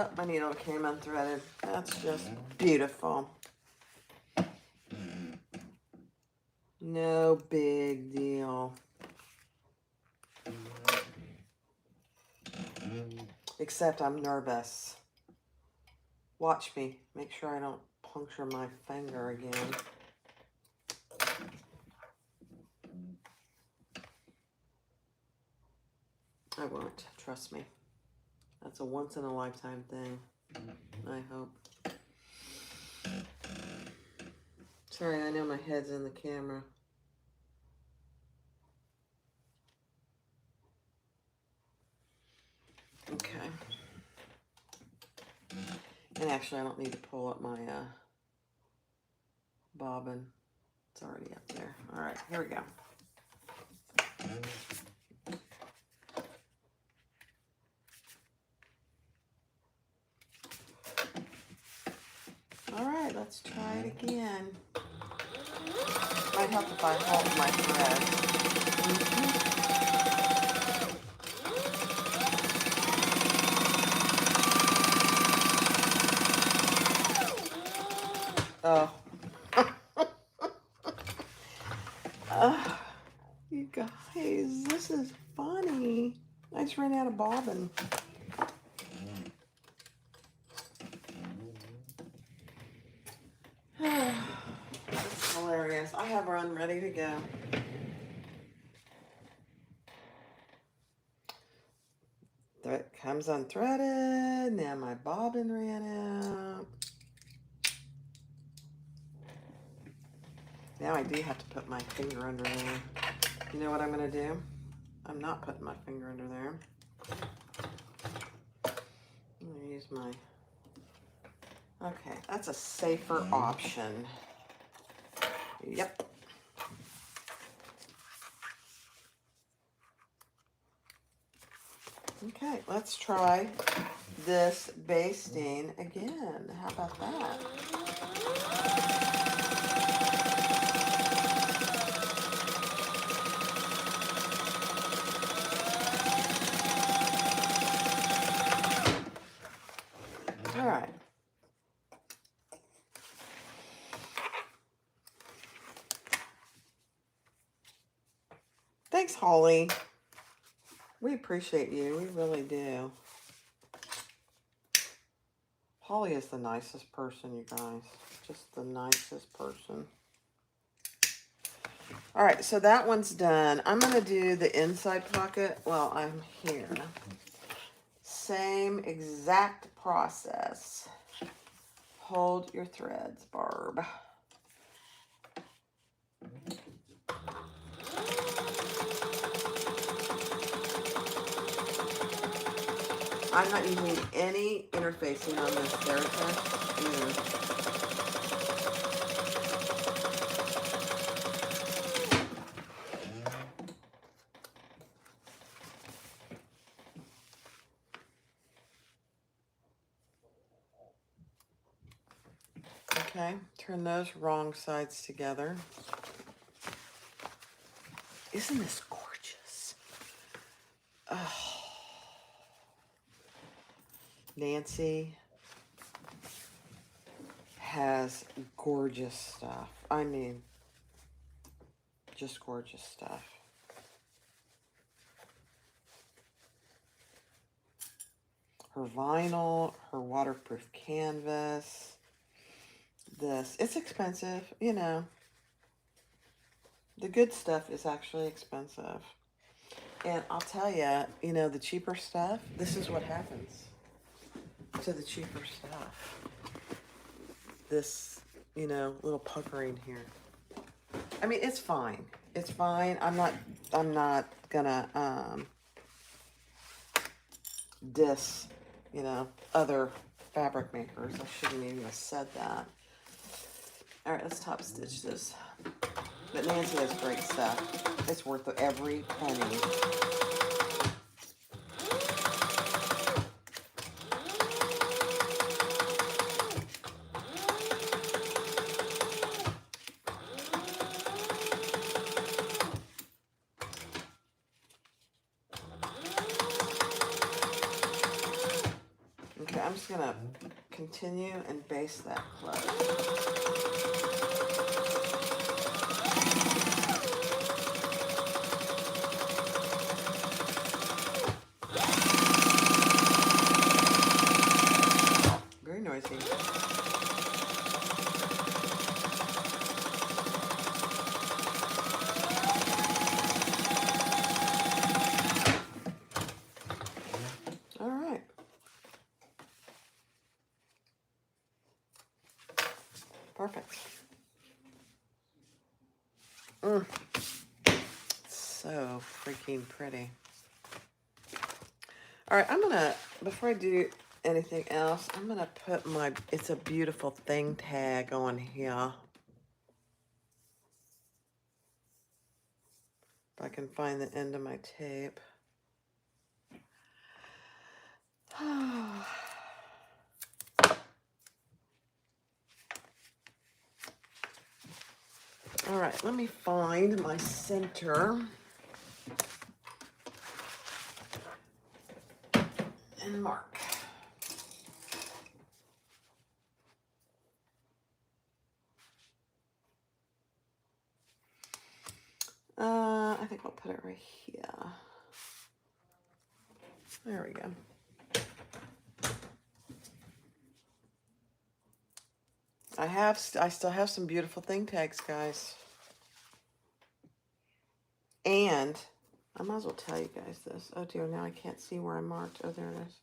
Oh, my needle came unthreaded. That's just beautiful. No big deal. Except I'm nervous. Watch me. Make sure I don't puncture my finger again. I won't. Trust me. That's a once-in-a-lifetime thing. I hope. Sorry, I know my head's in the camera. Okay. And actually, I don't need to pull up my bobbin. It's already up there. All right, here we go. All right, let's try it again. Might help if I hold my thread. Oh. You guys, this is funny. I just ran out of bobbin. That's hilarious. I have one ready to go. Thread comes unthreaded. Now my bobbin ran out. Now I do have to put my finger under there. You know what I'm going to do? I'm not putting my finger under there. I'm going to use my... Okay, that's a safer option. Yep. Okay, let's try this basting again. How about that? All right. Thanks, Holly. We appreciate you. We really do. Holly is the nicest person, you guys. Just the nicest person. All right, so that one's done. I'm going to do the inside pocket while I'm here. Same exact process. Hold your threads, Barb. I'm not using any interfacing on this Theracast either. Okay, turn those wrong sides together. Isn't this gorgeous? Oh. Nancy has gorgeous stuff. I mean, just gorgeous stuff. Her vinyl, her waterproof canvas. This, it's expensive, you know. The good stuff is actually expensive. And I'll tell you, you know, the cheaper stuff, this is what happens to the cheaper stuff. This, you know, little puckering here. I mean, it's fine. It's fine. I'm not gonna, diss, you know, other fabric makers. I shouldn't even have said that. All right, let's top stitch this. But Nancy has great stuff. It's worth every penny. Okay, I'm just gonna continue and baste that close. Very noisy. All right. Perfect. So freaking pretty. All right, I'm gonna, before I do anything else, I'm gonna put my It's a Beautiful Thing tag on here. If I can find the end of my tape. All right, let me find my center. And mark. I think I'll put it right here. There we go. I still have some beautiful thing tags, guys. And I might as well tell you guys this. Oh dear, now I can't see where I marked. Oh, there it is.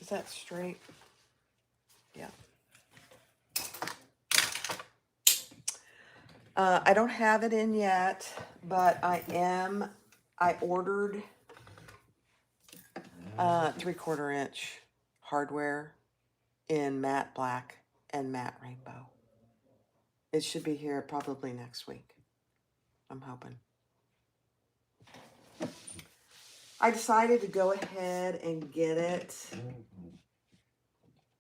Is that straight? Yeah. I don't have it in yet, but I ordered 3/4 inch hardware in matte black and matte rainbow. It should be here probably next week. I'm hoping. I decided to go ahead and get it.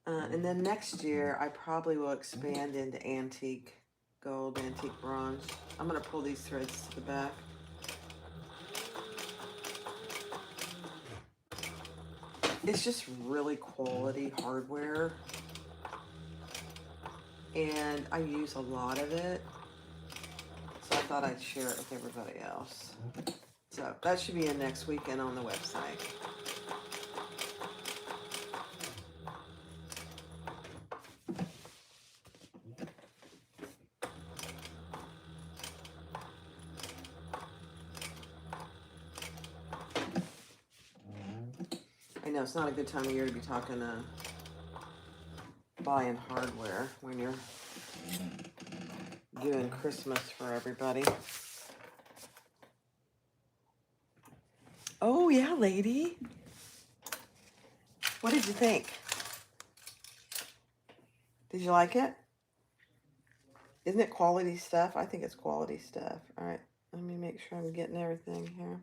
And then next year, I probably will expand into antique gold, antique bronze. I'm going to pull these threads to the back. It's just really quality hardware. And I use a lot of it. So I thought I'd share it with everybody else. So that should be in next weekend on the website. I know it's not a good time of year to be talking buying hardware when you're doing Christmas for everybody. Oh yeah, lady. What did you think? Did you like it? Isn't it quality stuff? I think it's quality stuff. All right, let me make sure I'm getting everything here.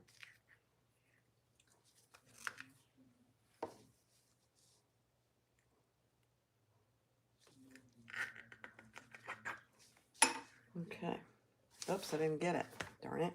Okay. Oops, I didn't get it. Darn it.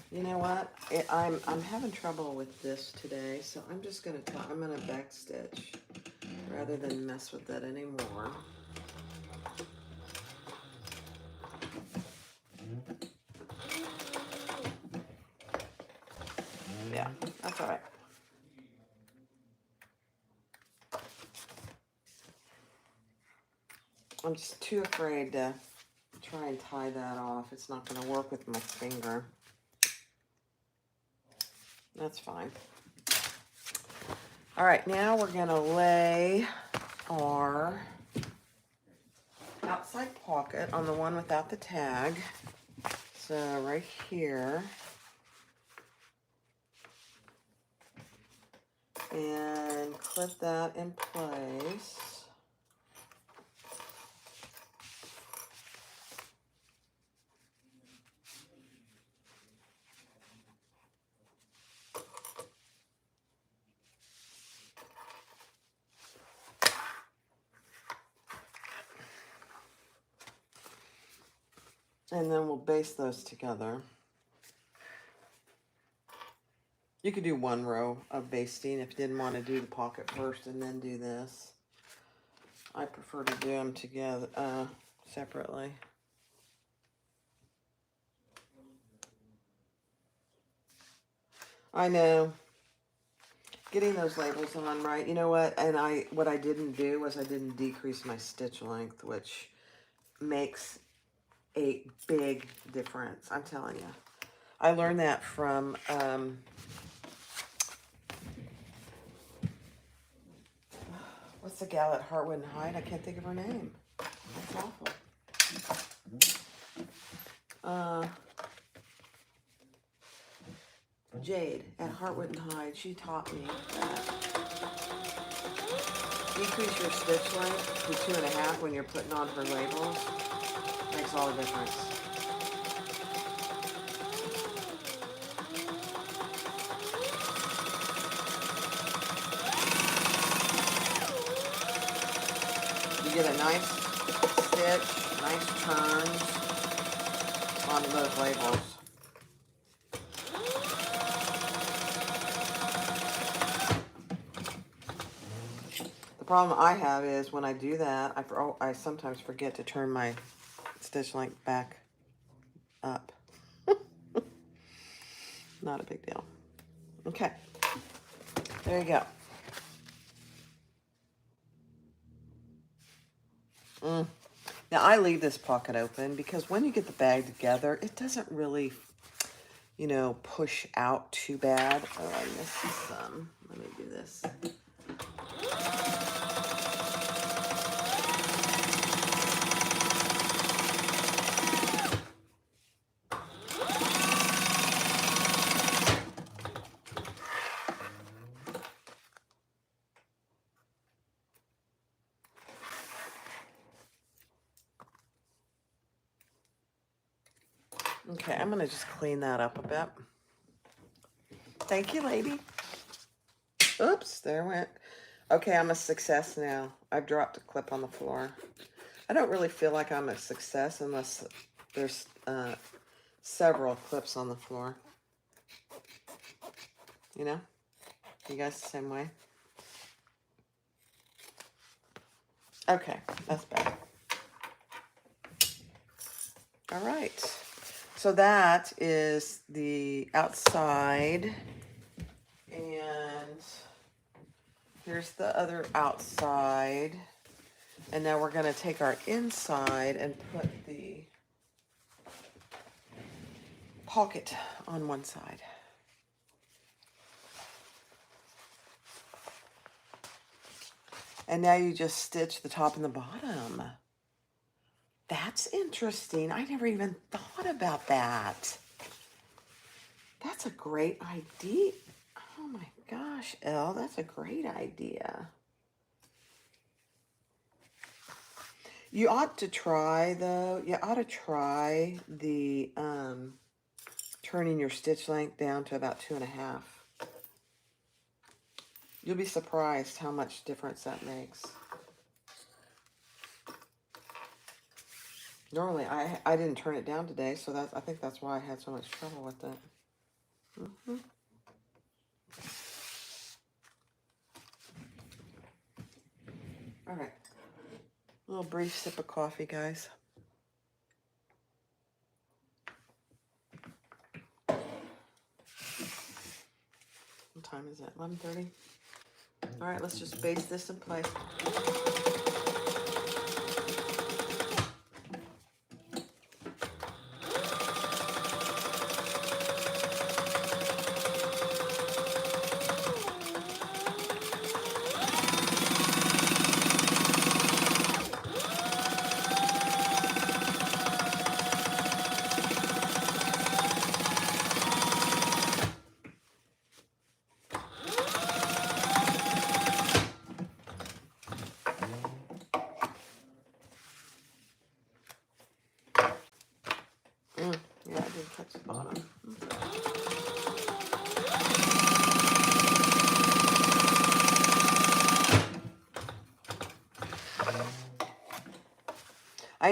You know what? I'm having trouble with this today, so I'm just gonna back stitch rather than mess with that anymore. Yeah, that's all right. I'm just too afraid to try and tie that off. It's not going to work with my finger. That's fine. All right, now we're going to lay our outside pocket on the one without the tag. So right here. And clip that in place. And then we'll baste those together. You could do one row of basting if you didn't want to do the pocket first and then do this. I prefer to do them together, separately. I know. Getting those labels on right. You know what? And what I didn't do was I didn't decrease my stitch length, which makes a big difference. I'm telling you. I learned that from what's the gal at Heartwood and Hyde? I can't think of her name. That's awful. Jade at Heartwood and Hyde. She taught me that. Decrease your stitch length to 2.5 when you're putting on her labels. Makes all the difference. You get a nice stitch, nice turns on those labels. The problem I have is when I do that, I sometimes forget to turn my stitch length back up. Not a big deal. Okay, there you go. Now I leave this pocket open because when you get the bag together, it doesn't really, you know, push out too bad. Oh, I missed some. Let me do this. Okay, I'm gonna just clean that up a bit. Thank you, lady. Oops, there it went. Okay, I'm a success now. I've dropped a clip on the floor. I don't really feel like I'm a success unless there's several clips on the floor. You know? You guys the same way? Okay, that's better. All right. So that is the outside. And here's the other outside. And now we're going to take our inside and put the pocket on one side. And now you just stitch the top and the bottom. That's interesting. I never even thought about that. That's a great idea. Oh my gosh, Elle, that's a great idea. You ought to try, though, you ought to try the turning your stitch length down to about 2.5. You'll be surprised how much difference that makes. Normally, I didn't turn it down today, so I think that's why I had so much trouble with it. All right. A little brief sip of coffee, guys. What time is it? 11:30? All right, let's just baste this in place.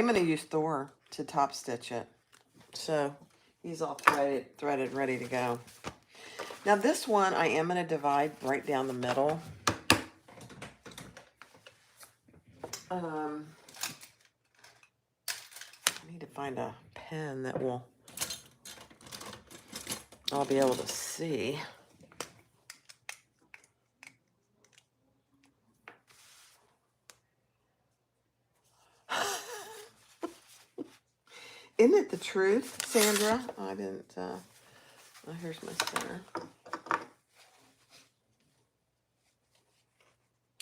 am going to use Thor to top stitch it. So he's all threaded, ready to go. Now this one I am going to divide right down the middle. I need to find a pen that I'll be able to see. Isn't it the truth, Sandra? I didn't, oh, here's my center.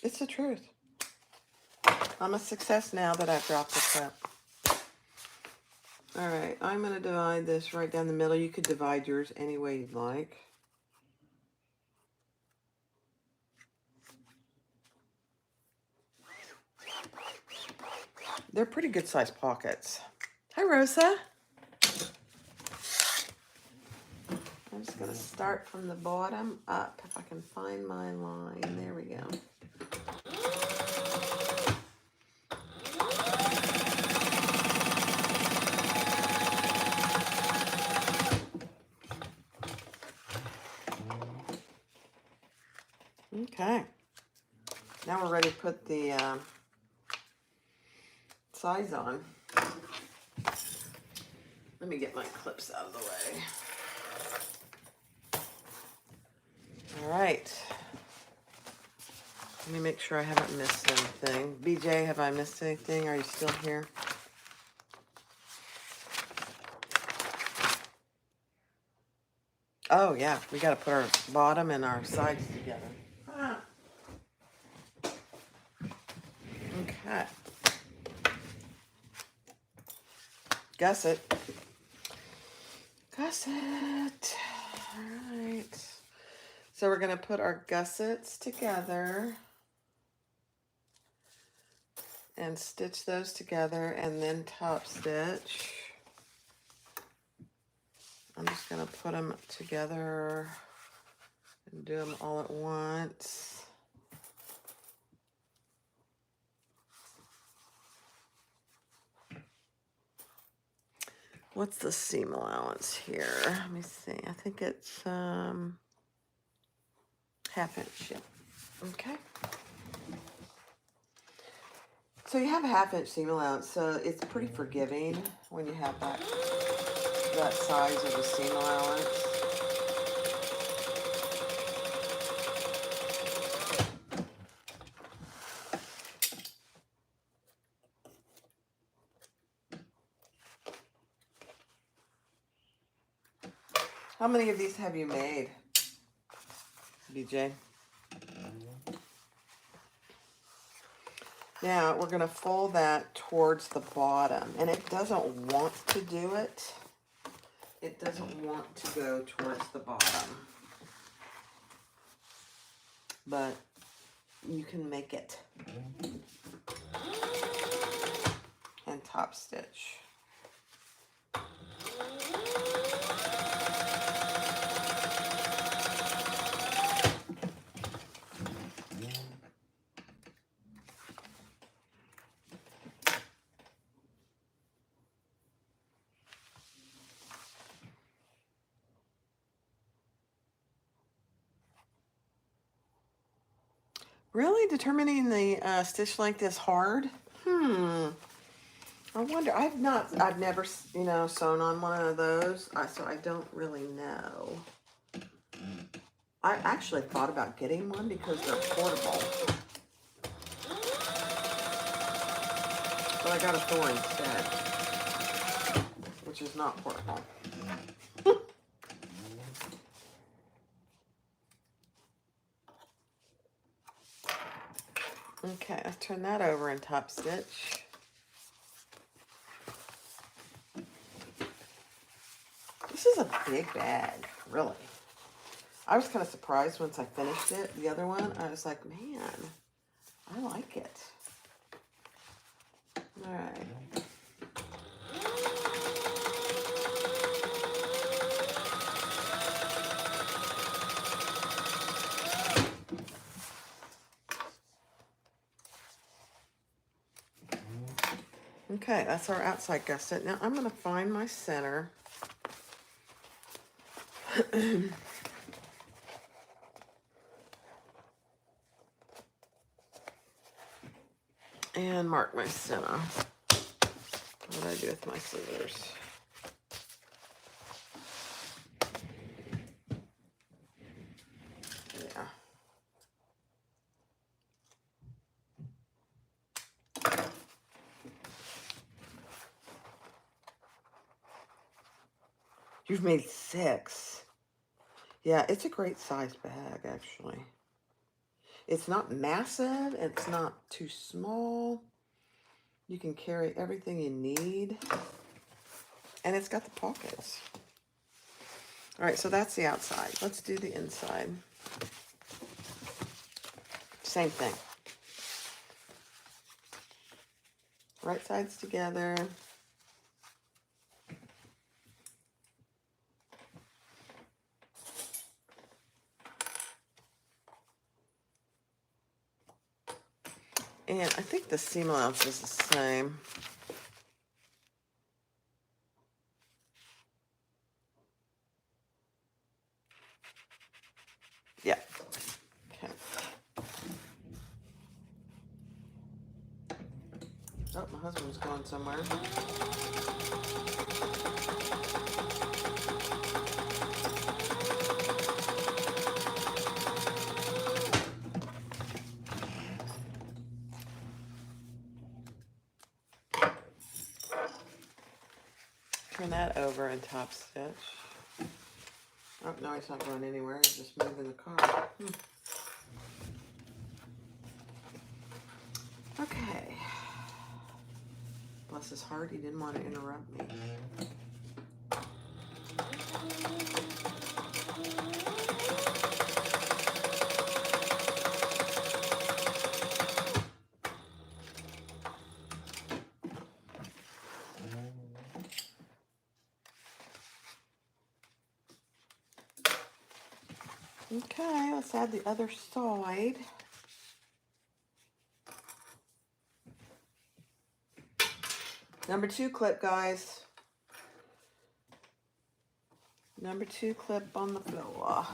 It's the truth. I'm a success now that I've dropped the cup. All right, I'm going to divide this right down the middle. You could divide yours any way you'd like. They're pretty good sized pockets. Hi, Rosa. I'm just going to start from the bottom up, if I can find my line. There we go. Okay. Now we're ready to put the sides on. Let me get my clips out of the way. All right. Let me make sure I haven't missed anything. BJ, have I missed anything? Are you still here? Oh, yeah. We got to put our bottom and our sides together. Okay. Gusset. Gusset. All right. So we're going to put our gussets together and stitch those together and then top stitch. I'm just going to put them together and do them all at once. What's the seam allowance here? Let me see. I think it's 1/2 inch. Yeah. Okay. So you have a 1/2 inch seam allowance, so it's pretty forgiving when you have that size of the seam allowance. How many of these have you made, BJ? Now we're going to fold that towards the bottom, and it doesn't want to do it. It doesn't want to go towards the bottom, but you can make it and top stitch. Really? Determining the stitch length is hard? I wonder. I've never, sewn on one of those, so I don't really know. I actually thought about getting one because they're portable. But I got a Thor instead, which is not portable. Okay, let's turn that over and top stitch. This is a big bag, really. I was kind of surprised once I finished it. The other one, I was like, man, I like it. All right. Okay, that's our outside gusset. Now I'm going to find my center. And mark my center. What do I do with my scissors? Yeah. You've made 6. Yeah, it's a great size bag, actually. It's not massive. It's not too small. You can carry everything you need. And it's got the pockets. All right, so that's the outside. Let's do the inside. Same thing. Right sides together. And I think the seam allowance is the same. Yeah. Okay. Oh, my husband's going somewhere. Turn that over and top stitch. Oh, no, he's not going anywhere. He's just moving the car. Okay. Bless his heart, he didn't want to interrupt me. Okay, let's add the other side. Number 2 clip, guys. Number 2 clip on the floor.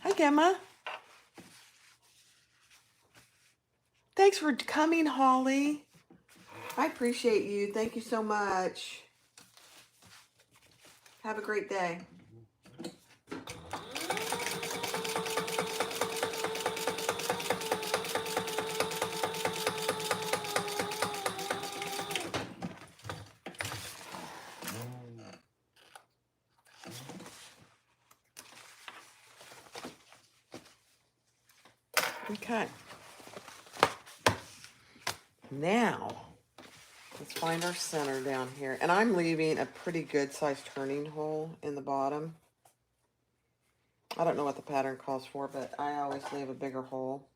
Hi, Gemma. Thanks for coming, Holly. I appreciate you. Thank you so much. Have a great day. Okay. Now, let's find our center down here. And I'm leaving a pretty good sized turning hole in the bottom. I don't know what the pattern calls for, but I always leave a bigger hole.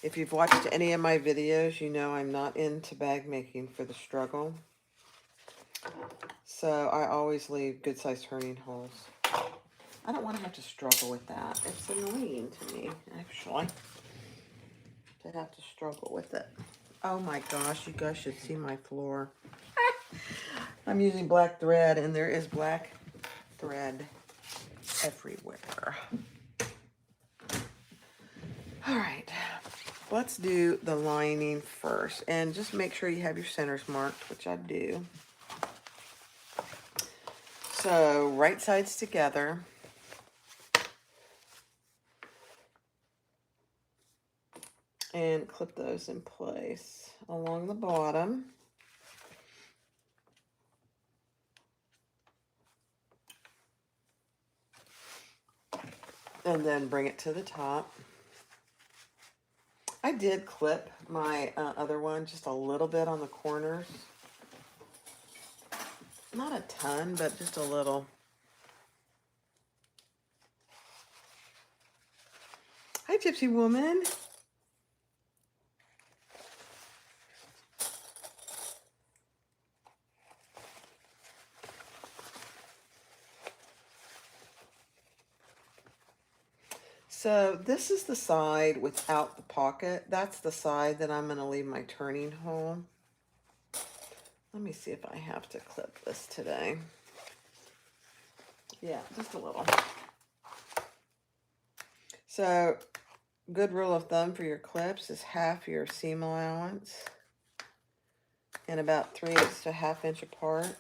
If you've watched any of my videos, you know I'm not into bag making for the struggle. So I always leave good sized turning holes. I don't want to have to struggle with that. It's annoying to me, actually, to have to struggle with it. Oh my gosh, you guys should see my floor. I'm using black thread, and there is black thread everywhere. All right, let's do the lining first. And just make sure you have your centers marked, which I do. So right sides together. And clip those in place along the bottom. And then bring it to the top. I did clip my other one just a little bit on the corners. Not a ton, but just a little. Hi, Gypsy Woman. So this is the side without the pocket. That's the side that I'm going to leave my turning hole. Let me see if I have to clip this today. Yeah, just a little. So good rule of thumb for your clips is half your seam allowance and about 3/8 to 1/2 inch apart.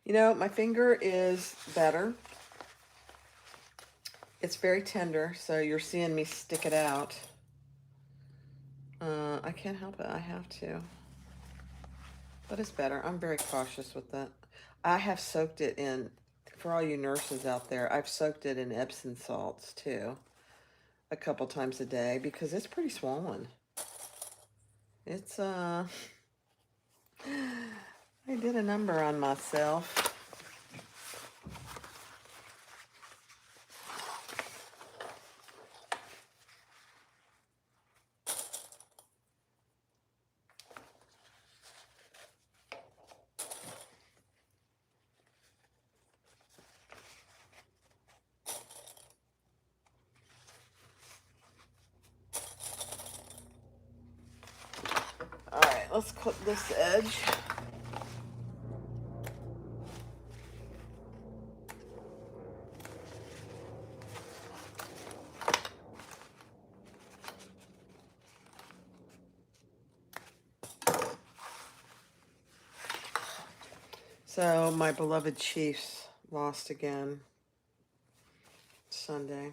You know, my finger is better. It's very tender, so you're seeing me stick it out. I can't help it. I have to. But it's better. I'm very cautious with that. I have soaked it in, for all you nurses out there, I've soaked it in Epsom salts too, a couple times a day, because it's pretty swollen. It's, I did a number on myself. All right, let's clip this edge. So my beloved Chiefs lost again Sunday.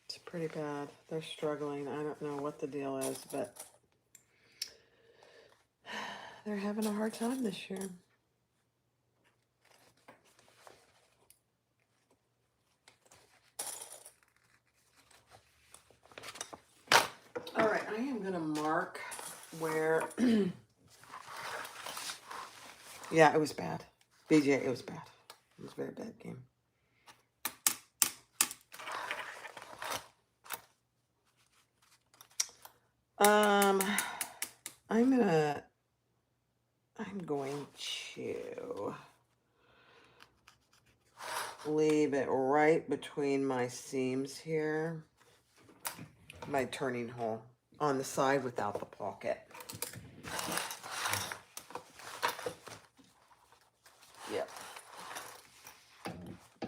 It's pretty bad. They're struggling. I don't know what the deal is, but they're having a hard time this year. All right, I am going to mark where... Yeah, it was bad. BJ, it was bad. It was a very bad game. I'm going to leave it right between my seams here, my turning hole on the side without the pocket. Yep.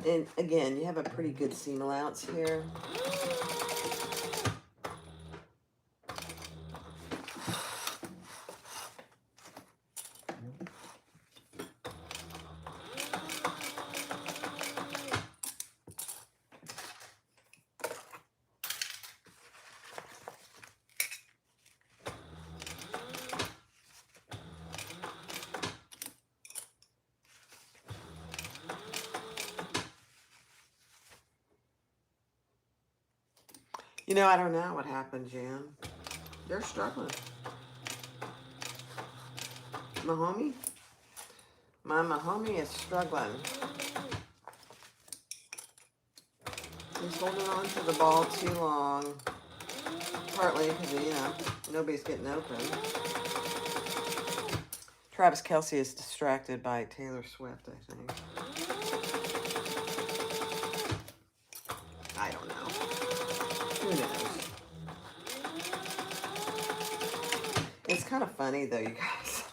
And again, you have a pretty good seam allowance here. You know, I don't know what happened, Jan. They're struggling. My homie is struggling. He's holding on to the ball too long. Partly because, you know, nobody's getting open. Travis Kelce is distracted by Taylor Swift, I think. I don't know. Who knows? It's kind of funny, though, you guys.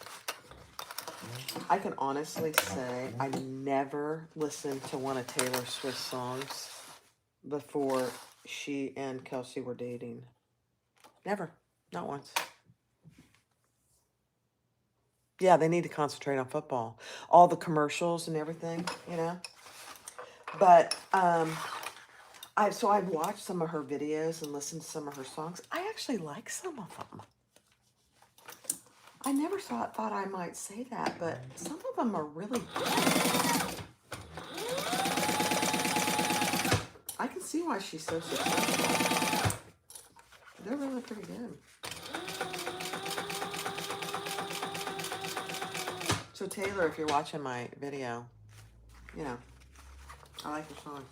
I can honestly say I never listened to one of Taylor Swift's songs before she and Kelce were dating. Never. Not once. Yeah, they need to concentrate on football. All the commercials and everything, you know. But I've watched some of her videos and listened to some of her songs. I actually like some of them. I never thought I might say that, but some of them are really good. I can see why she's so successful. They're really pretty good. So Taylor, if you're watching my video, you know, I like your songs.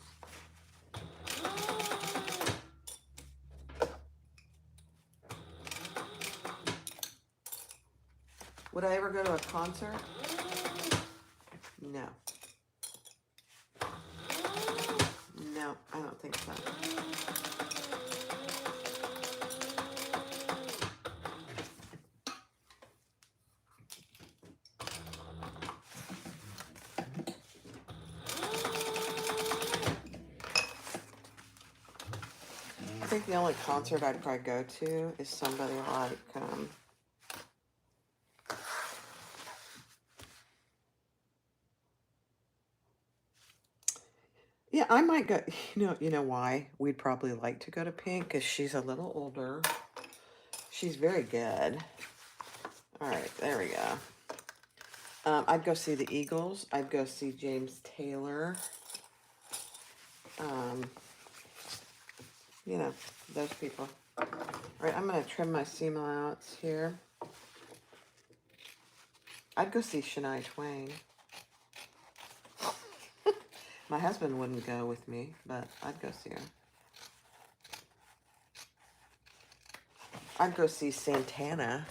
Would I ever go to a concert? No. No, I don't think so. I think the only concert I'd probably go to is somebody like, yeah, I might go. You know why we'd probably like to go to Pink? Because she's a little older. She's very good. All right, there we go. I'd go see the Eagles. I'd go see James Taylor. You know, those people. All right, I'm going to trim my seam allowance here. I'd go see Shania Twain. My husband wouldn't go with me, but I'd go see her. I'd go see Santana.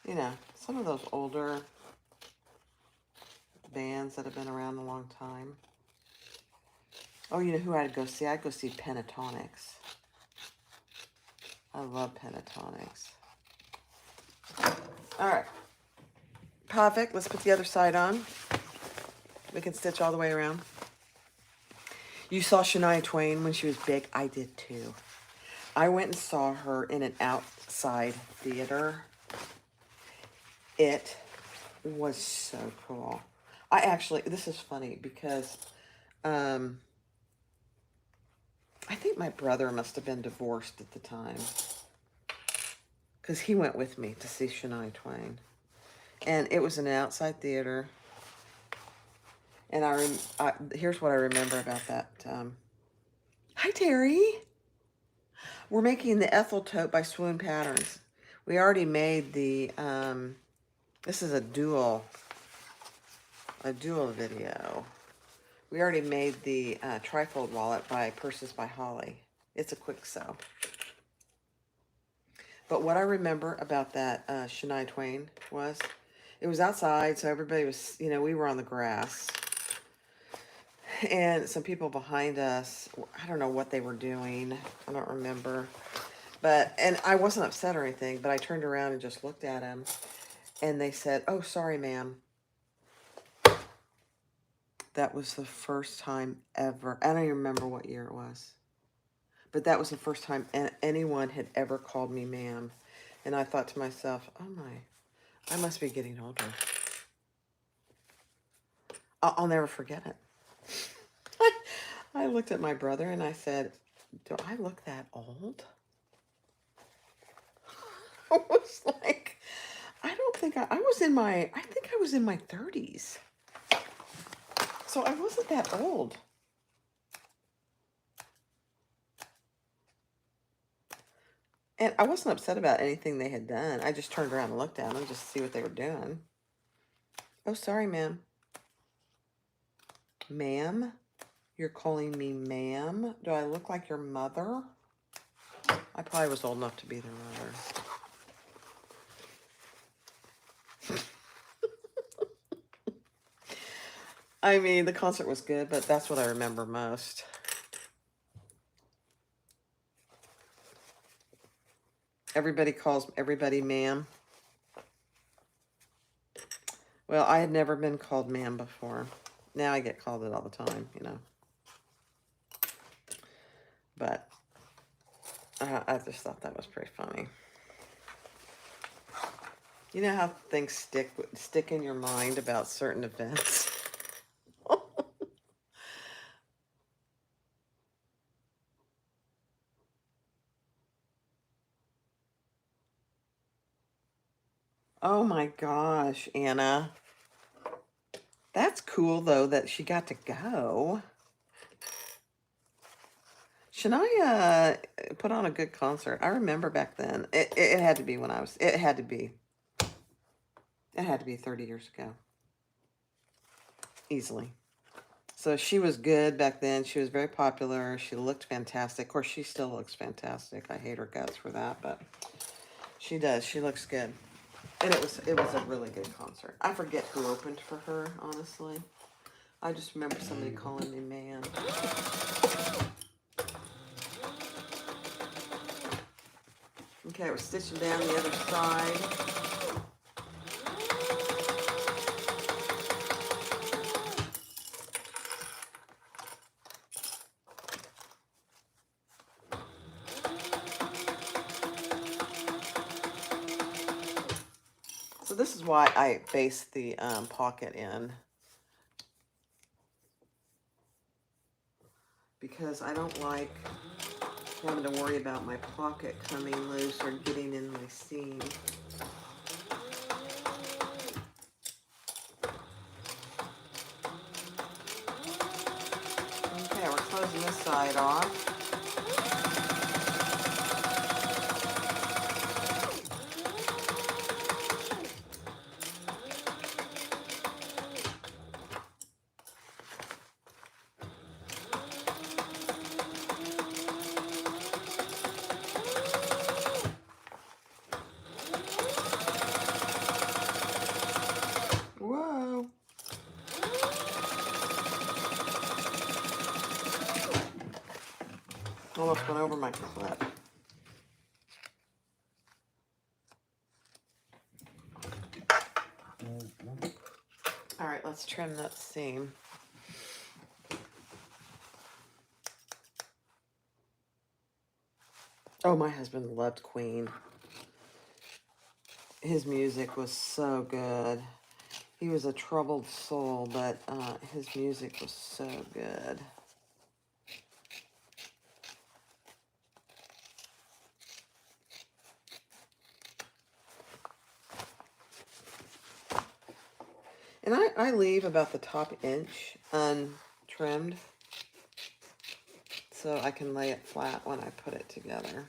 You know, some of those older bands that have been around a long time. Oh, you know who I'd go see? I'd go see Pentatonics. I love Pentatonics. All right. Perfect. Let's put the other side on. We can stitch all the way around. You saw Shania Twain when she was big. I did too. I went and saw her in an outside theater. It was so cool. This is funny because I think my brother must have been divorced at the time because he went with me to see Shania Twain. And it was an outside theater. And here's what I remember about that. Hi, Terry. We're making the Ethel Tote by Swoon Patterns. We already made the, this is a dual video. We already made the Trifold Wallet by Purses by Holly. It's a quick sew. But what I remember about that Shania Twain was, it was outside, so everybody was, we were on the grass. And some people behind us, I don't know what they were doing. I don't remember. And I wasn't upset or anything, but I turned around and just looked at them. And they said, "Oh, sorry, ma'am." That was the first time ever. I don't even remember what year it was. But that was the first time anyone had ever called me ma'am. And I thought to myself, oh my, I must be getting older. I'll never forget it. I looked at my brother and I said, do I look that old? I was like, I don't think I was in my 30s. So I wasn't that old. And I wasn't upset about anything they had done. I just turned around and looked at them just to see what they were doing. Oh, sorry, ma'am. Ma'am? You're calling me ma'am? Do I look like your mother? I probably was old enough to be their mother. I mean, the concert was good, but that's what I remember most. Everybody calls everybody ma'am. Well, I had never been called ma'am before. Now I get called it all the time, But I just thought that was pretty funny. You know how things stick in your mind about certain events? Oh my gosh, Anna. That's cool, though, that she got to go. Shania put on a good concert. I remember back then. It had to be when I was... It had to be 30 years ago. Easily. So she was good back then. She was very popular. She looked fantastic. Of course, she still looks fantastic. I hate her guts for that, but she does. She looks good. And it was a really good concert. I forget who opened for her, honestly. I just remember somebody calling me man. Okay, we're stitching down the other side. So this is why I based the pocket in, because I don't like having to worry about my pocket coming loose or getting in my seam. Okay, we're closing this side off. Whoa. Almost went over my clip. All right, let's trim that seam. Oh, my husband loved Queen. His music was so good. He was a troubled soul, but his music was so good. And I leave about the top inch untrimmed so I can lay it flat when I put it together.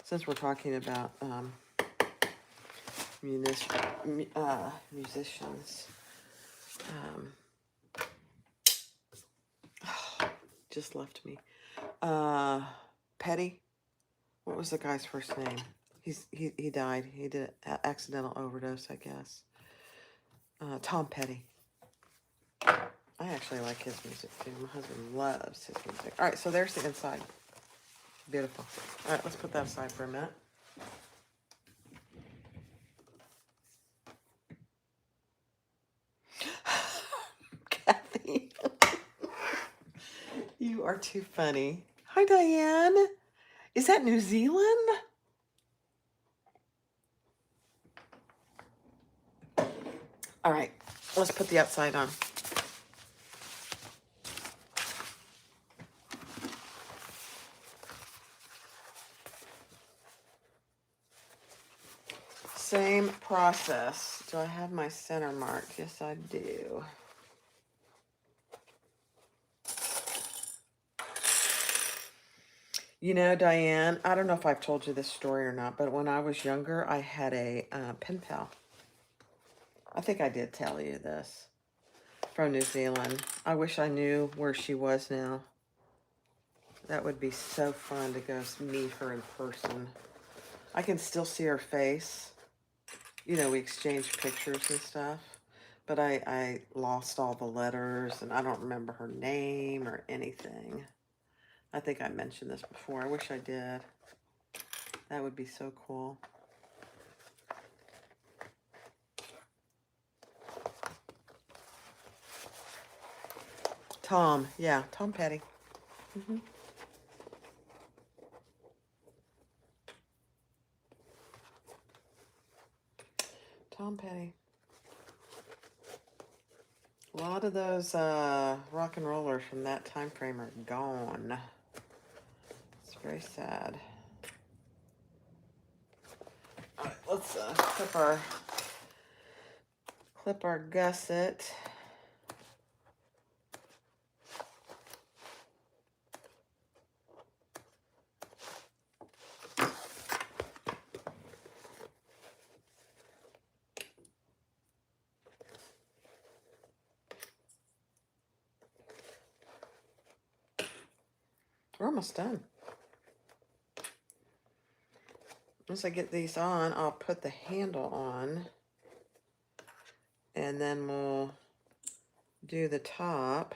Since we're talking about musicians, just left me. Petty. What was the guy's first name? He died. He did an accidental overdose, I guess. Tom Petty. I actually like his music too. My husband loves his music. All right, so there's the inside. Beautiful. All right, let's put that aside for a minute. Kathy, you are too funny. Hi, Diane. Is that New Zealand? All right, let's put the outside on. Same process. Do I have my center marked? Yes, I do. You know, Diane, I don't know if I've told you this story or not, but when I was younger, I had a pen pal. I think I did tell you this. From New Zealand. I wish I knew where she was now. That would be so fun to go meet her in person. I can still see her face. You know, we exchanged pictures and stuff. But I lost all the letters, and I don't remember her name or anything. I think I mentioned this before. I wish I did. That would be so cool. Tom. Yeah, Tom Petty. Mm-hmm. Tom Petty. A lot of those rock and rollers from that time frame are gone. It's very sad. All right, let's clip our clip our gusset. We're almost done. Once I get these on, I'll put the handle on, and then we'll do the top.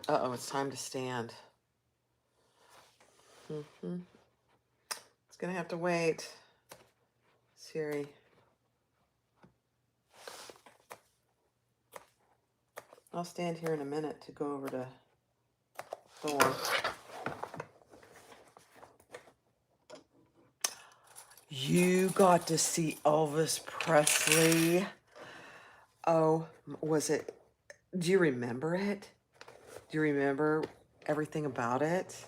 Uh-oh, it's time to stand. It's gonna have to wait. Siri. I'll stand here in a minute to go over to Thor. You got to see Elvis Presley. Oh, was it? Do you remember it? Do you remember everything about it?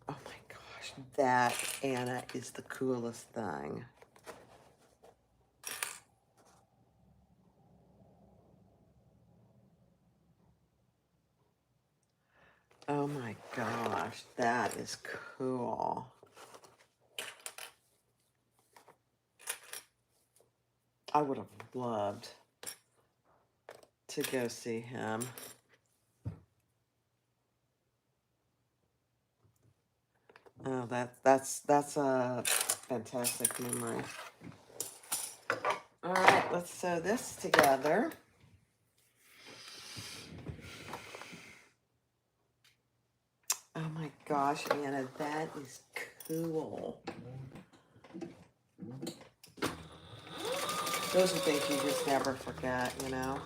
Oh my gosh, that Anna is the coolest thing. Oh my gosh, that is cool. I would have loved to go see him. Oh, that's a fantastic memory. All right, let's sew this together. Oh my gosh, Anna, that is cool. Those are things you just never forget, you know?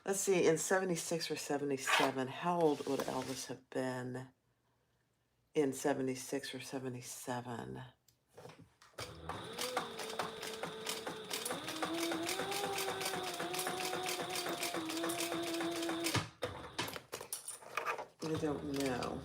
Let's see, in 76 or 77, how old would Elvis have been in 76 or 77? I don't know.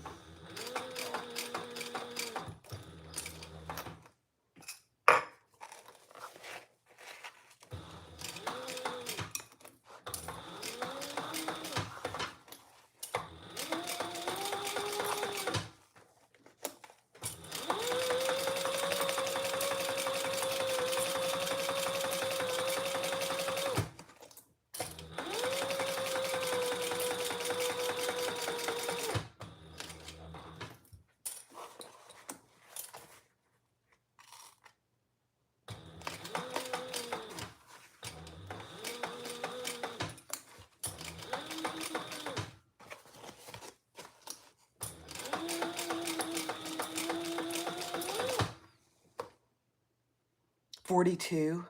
'42.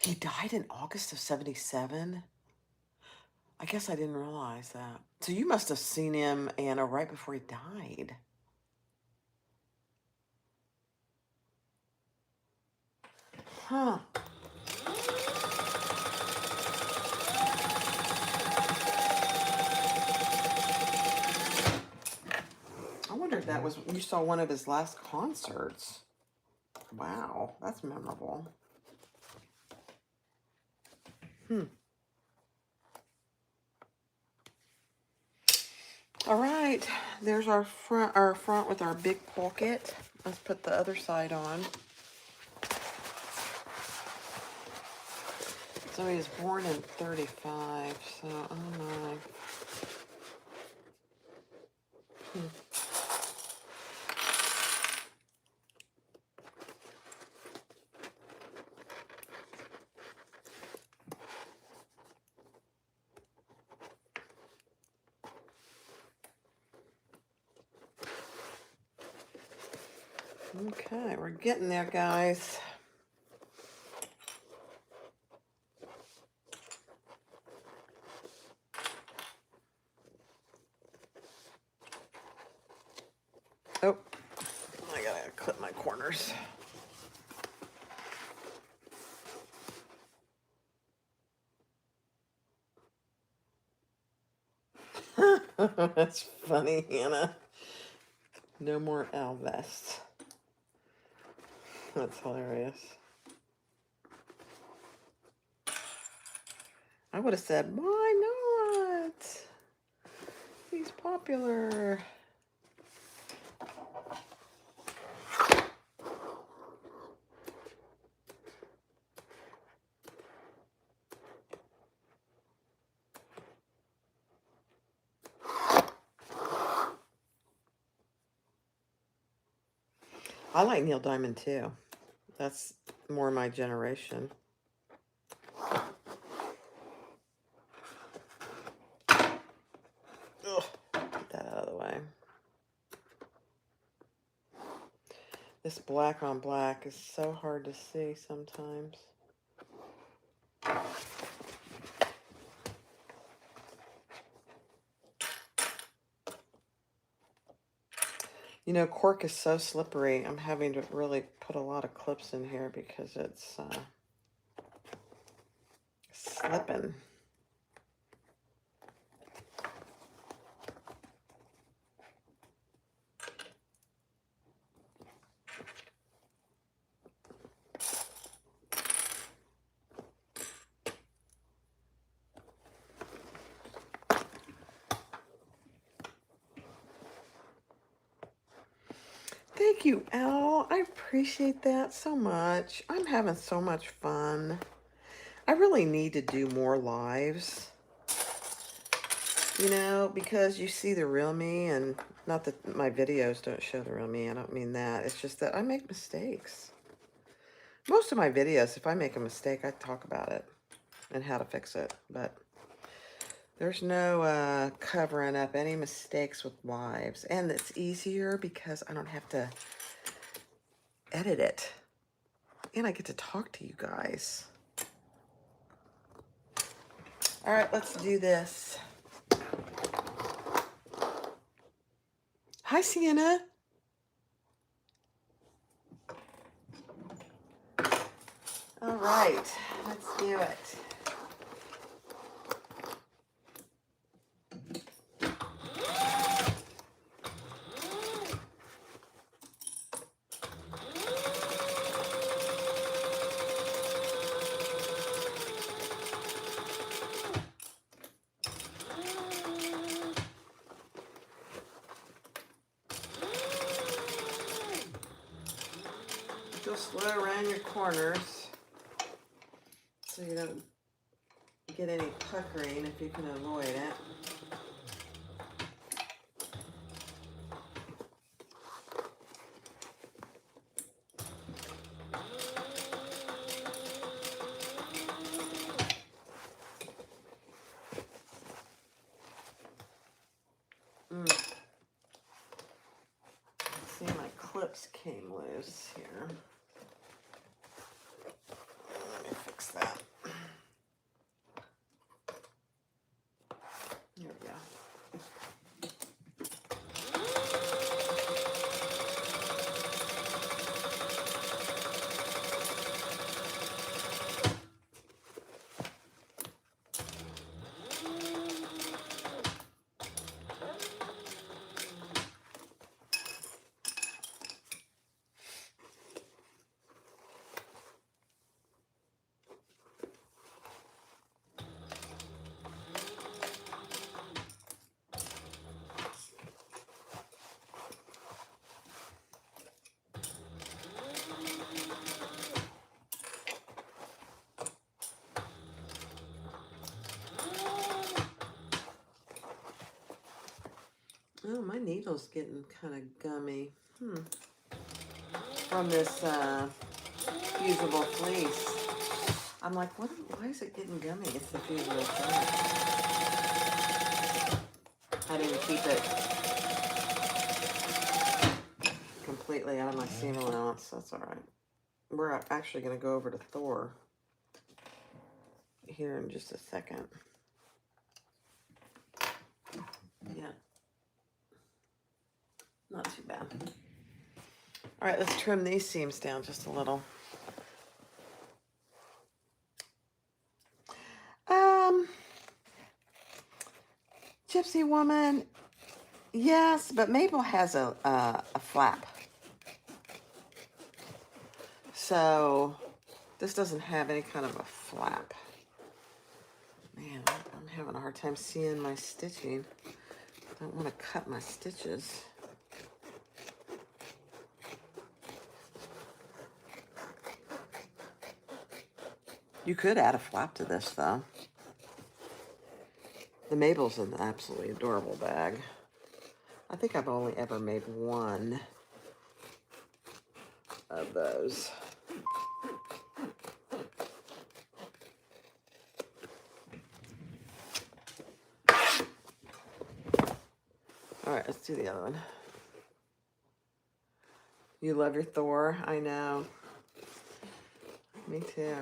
He died in August of 77? I guess I didn't realize that. So you must have seen him, Anna, right before he died. Huh. I wonder if that was, you saw one of his last concerts. Wow, that's memorable. All right, there's our front with our big pocket. Let's put the other side on. So he was born in 35, so, oh my. Okay, we're getting there, guys. Oh, I gotta clip my corners. That's funny, Hannah. No more owl vests. That's hilarious. I would have said, why not? He's popular. I like Neil Diamond too. That's more my generation. Ugh, get that out of the way. This black on black is so hard to see sometimes. You know, cork is so slippery. I'm having to really put a lot of clips in here because it's slipping. Thank you, Al. I appreciate that so much. I'm having so much fun. I really need to do more lives, you know, because you see the real me, and not that my videos don't show the real me. I don't mean that. It's just that I make mistakes. Most of my videos, if I make a mistake, I talk about it and how to fix it. But there's no covering up any mistakes with lives. And it's easier because I don't have to edit it. And I get to talk to you guys. All right, let's do this. Hi, Sienna. All right, let's do it. Go slow around your corners so you don't get any puckering if you can avoid it. See, my clips came loose here. Let me fix that. There we go. Oh, my needle's getting kind of gummy. From this fusible fleece. I'm like, why is it getting gummy? It's the fusible fleece. I didn't keep it completely out of my seam allowance. That's all right. We're actually going to go over to Thor here in just a second. Yeah. Not too bad. All right, let's trim these seams down just a little. Gypsy woman, yes, but Mabel has a flap. So this doesn't have any kind of a flap. Man, I'm having a hard time seeing my stitching. I don't want to cut my stitches. You could add a flap to this, though. The Mabel's an absolutely adorable bag. I think I've only ever made one of those. All right, let's do the other one. You love your Thor, I know. Me too.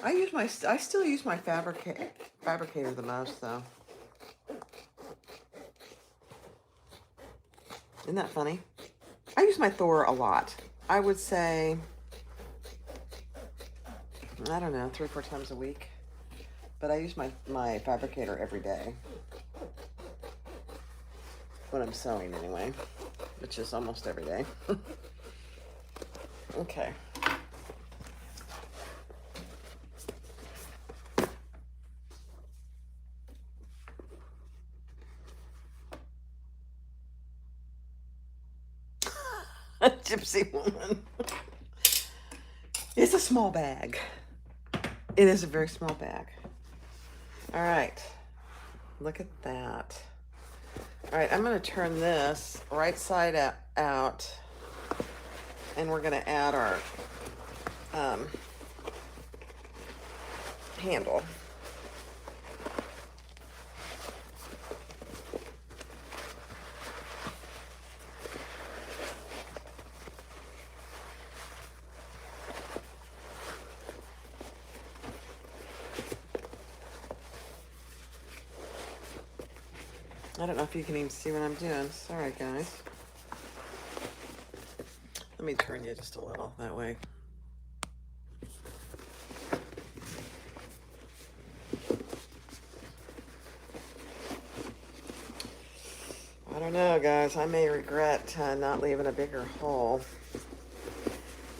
I still use my fabricator the most, though. Isn't that funny? I use my Thor a lot. I would say, I don't know, 3 or 4 times a week. But I use my fabricator every day. When I'm sewing, anyway. Which is almost every day. Okay. Gypsy woman. It's a small bag. It is a very small bag. All right. Look at that. All right, I'm going to turn this right side out, and we're going to add our handle. I don't know if you can even see what I'm doing. Sorry, guys. Let me turn you just a little that way. I don't know, guys. I may regret not leaving a bigger hole.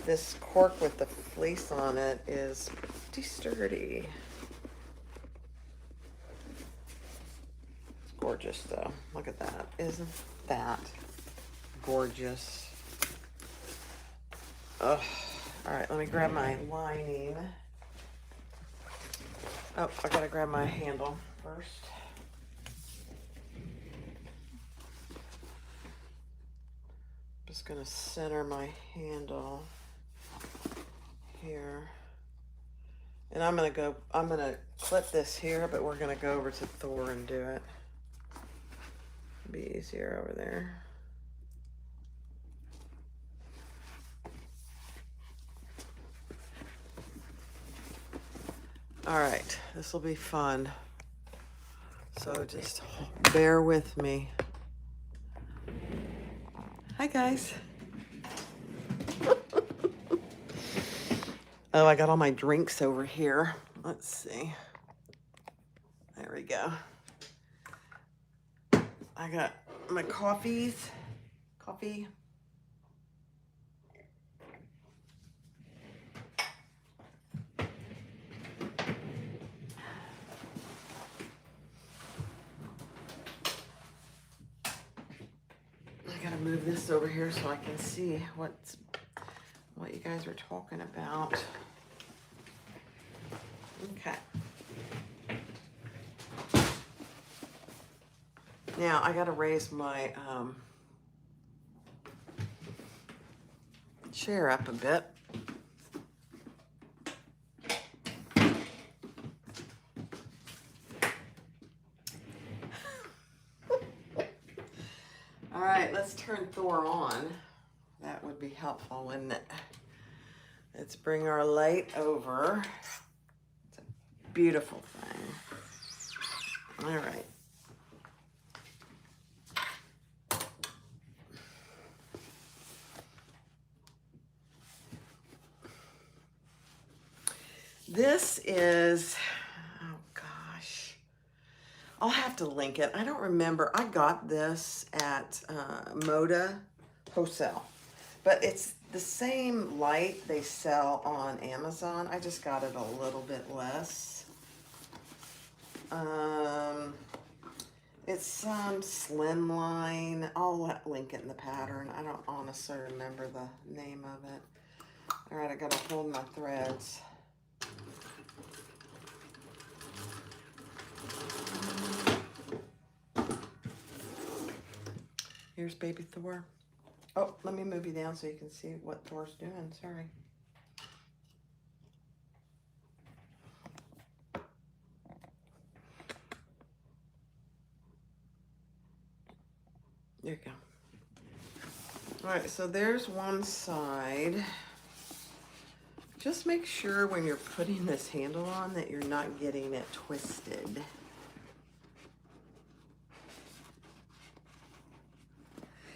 This cork with the fleece on it is pretty sturdy. Gorgeous, though. Look at that. Isn't that gorgeous? Ugh. All right, let me grab my lining. Oh, I gotta grab my handle first. Just gonna center my handle here. And I'm gonna clip this here, but we're gonna go over to Thor and do it. Be easier over there. All right, this will be fun. So just bear with me. Hi, guys. Oh, I got all my drinks over here. Let's see. There we go. I got my coffee. I gotta move this over here so I can see what you guys are talking about. Okay. Now I gotta raise my chair up a bit. All right, let's turn Thor on. That would be helpful, wouldn't it? Let's bring our light over. It's a beautiful thing. All right. This is, oh gosh, I'll have to link it. I don't remember. I got this at Moda Wholesale, but it's the same light they sell on Amazon. I just got it a little bit less. It's some slimline. I'll link it in the pattern. I don't honestly remember the name of it. All right, I gotta hold my threads. Here's baby Thor. Oh, let me move you down so you can see what Thor's doing. Sorry. There you go. All right, so there's one side. Just make sure when you're putting this handle on that you're not getting it twisted.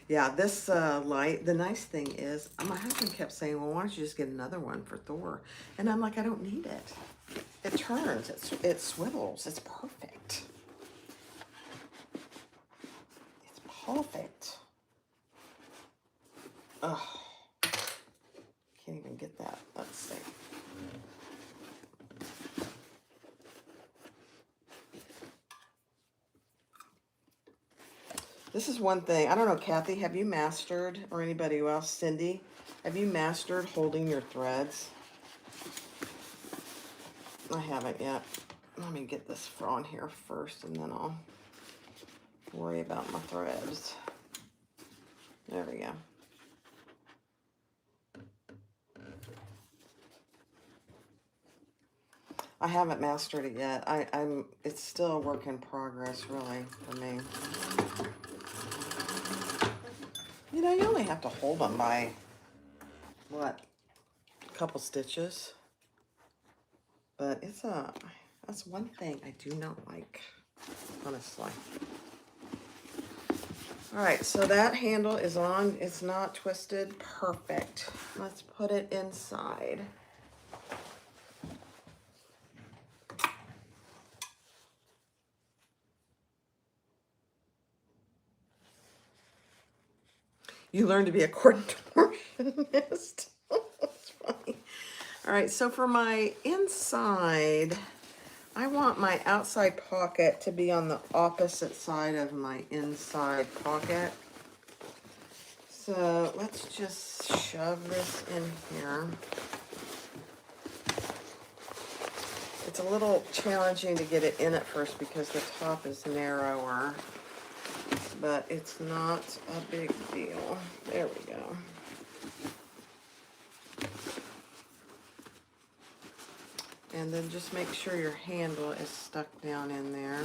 Yeah, this light, the nice thing is, my husband kept saying, well, why don't you just get another one for Thor? And I'm like, I don't need it. It turns, it swivels, it's perfect. It's perfect. Ugh, can't even get that, let's see. This is one thing, I don't know, Kathy, have you mastered, or anybody else, Cindy, have you mastered holding your threads? I haven't yet. Let me get this on here first, and then I'll worry about my threads. There we go. I haven't mastered it yet. It's still a work in progress, really, for me. You know, you only have to hold them by, what, a couple stitches. But that's one thing I do not like, honestly. All right, so that handle is on. It's not twisted. Perfect. Let's put it inside. You learn to be a contortionist. That's funny. All right, so for my inside, I want my outside pocket to be on the opposite side of my inside pocket. So let's just shove this in here. It's a little challenging to get it in at first because the top is narrower, but it's not a big deal. There we go. And then just make sure your handle is stuck down in there.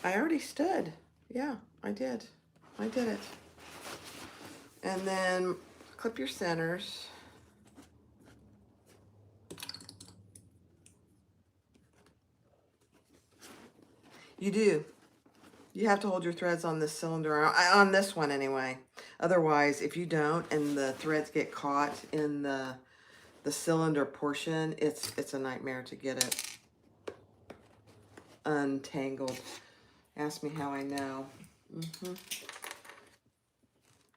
I already stood. Yeah, I did. I did it. And then clip your centers. You do. You have to hold your threads on this cylinder, on this one anyway. Otherwise, if you don't and the threads get caught in the cylinder portion, it's a nightmare to get it untangled. Ask me how I know.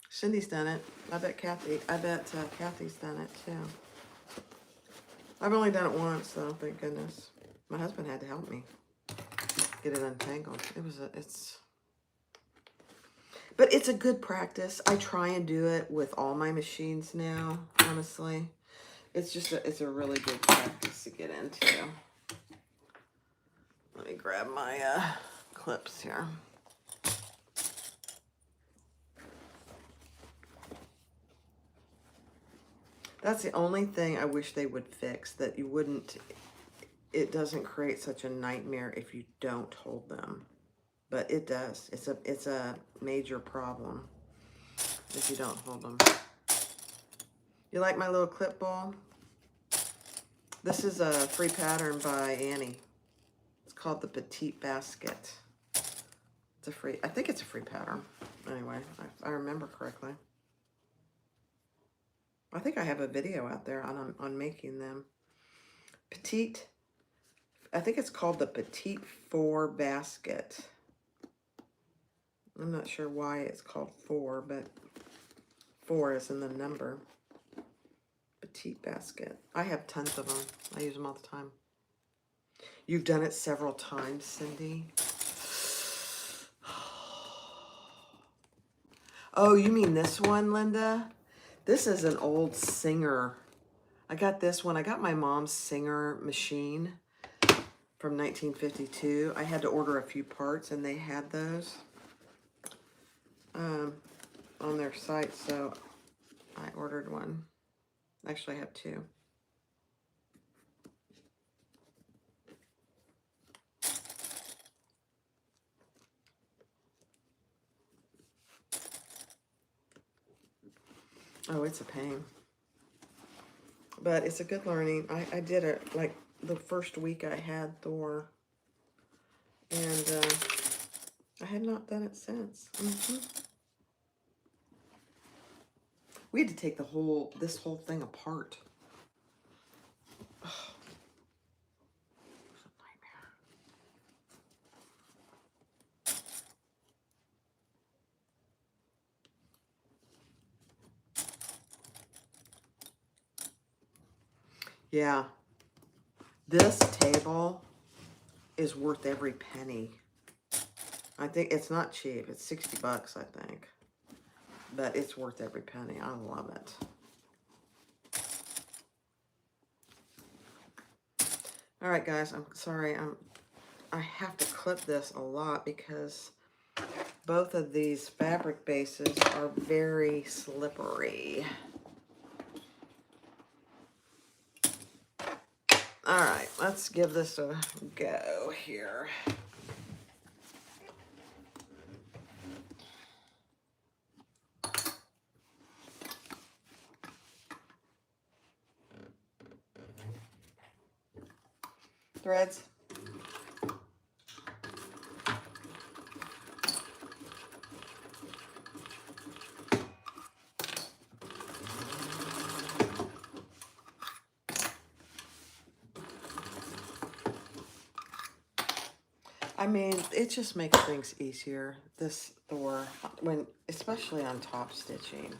Cindy's done it. I bet Kathy's done it too. I've only done it once though, thank goodness. My husband had to help me get it untangled. But it's a good practice. I try and do it with all my machines now, honestly. It's a really good practice to get into. Let me grab my clips here. That's the only thing I wish they would fix, that you wouldn't, it doesn't create such a nightmare if you don't hold them. But it does. It's a major problem if you don't hold them. You like my little clip ball? This is a free pattern by Annie. It's called the Petite Basket. It's a free, I think it's a free pattern. Anyway, I remember correctly. I think I have a video out there on making them. petite, I think it's called the Petite 4 basket. I'm not sure why it's called 4, but 4 is in the number. Petite basket. I have tons of them. I use them all the time. You've done it several times, Cindy. Oh, you mean this one, Linda? This is an old Singer. I got this one. I got my mom's Singer machine from 1952. I had to order a few parts, and they had those on their site, so I ordered one. Actually, I have two. Oh, it's a pain. But it's a good learning. I did it like the first week I had Thor. And I had not done it since. We had to take this whole thing apart. Oh, it was a nightmare. Yeah, this table is worth every penny. I think it's not cheap. It's 60 bucks, I think. But it's worth every penny. I love it. All right, guys, I'm sorry. I have to clip this a lot because both of these fabric bases are very slippery. All right, let's give this a go here. Threads. I mean, it just makes things easier, this Thor, especially on top stitching.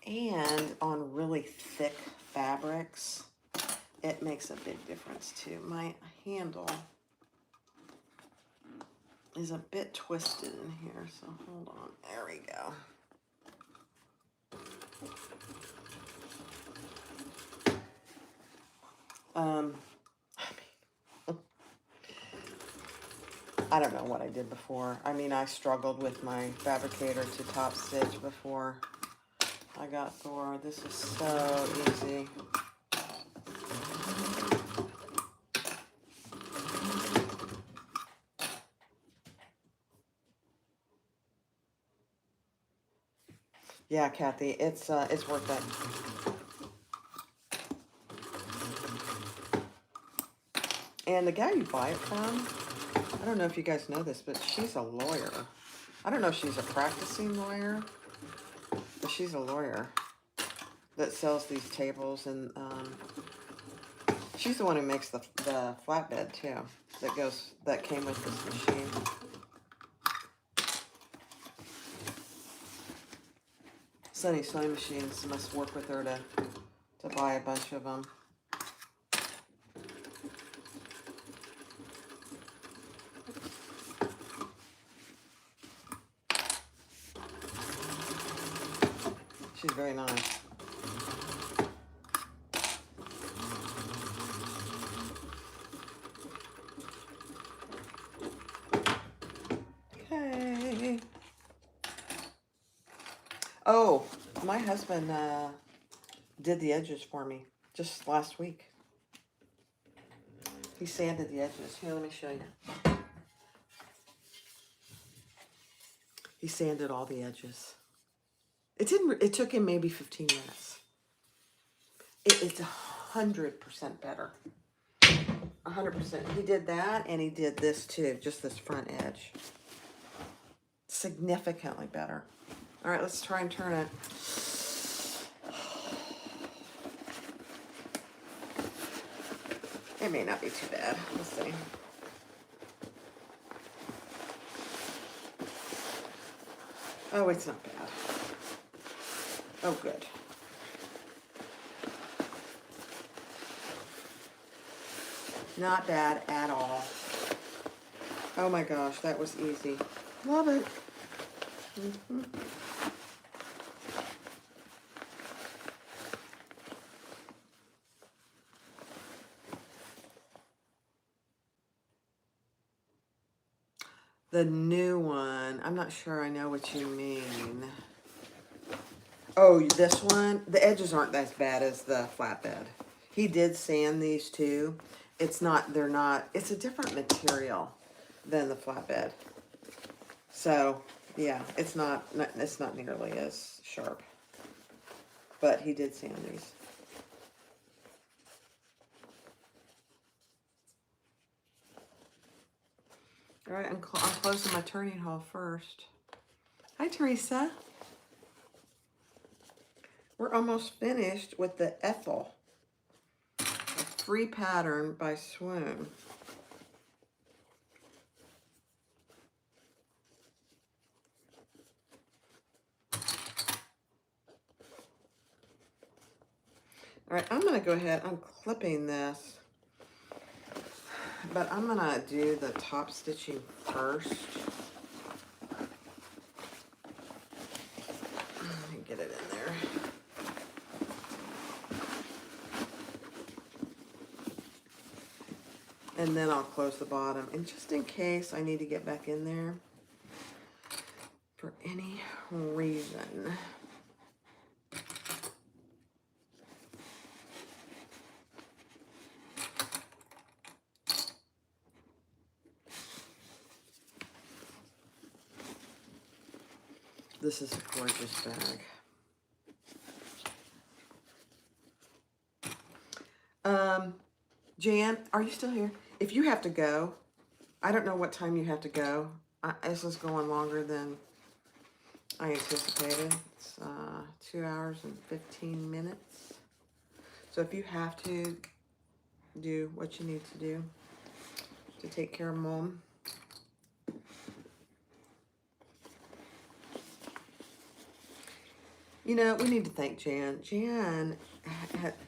And on really thick fabrics, it makes a big difference too. My handle is a bit twisted in here, so hold on. There we go. I don't know what I did before. I mean, I struggled with my fabricator to top stitch before I got Thor. This is so easy. Yeah, Kathy, it's worth it. And the guy you buy it from, I don't know if you guys know this, but she's a lawyer. I don't know if she's a practicing lawyer, but she's a lawyer that sells these tables, and she's the one who makes the flatbed too. That came with this machine. Sunny Sewing Machines must work with her to buy a bunch of them. She's very nice. Okay. Oh, my husband did the edges for me just last week. He sanded the edges. Here, let me show you. He sanded all the edges. It took him maybe 15 minutes. It's 100% better. 100%. He did that, and he did this too, just this front edge. Significantly better. All right, let's try and turn it. It may not be too bad. We'll see. Oh, it's not bad. Oh, good. Not bad at all. Oh my gosh, that was easy. Love it. Mm-hmm. The new one, I'm not sure I know what you mean. Oh, this one, the edges aren't as bad as the flatbed. He did sand these too. It's not, they're not, it's a different material than the flatbed. So, yeah, it's not nearly as sharp. But he did sand these. All right, I'm closing my turning haul first. Hi, Teresa. We're almost finished with the Ethel, a free pattern by Swoon. All right, I'm gonna go ahead, I'm clipping this, but I'm gonna do the top stitching first. Let me get it in there. And then I'll close the bottom. And just in case I need to get back in there for any reason. This is a gorgeous bag. Jan, are you still here? If you have to go, I don't know what time you have to go. This is going longer than I anticipated. It's 2 hours and 15 minutes. So if you have to do what you need to do to take care of Mom. You know, we need to thank Jan. Jan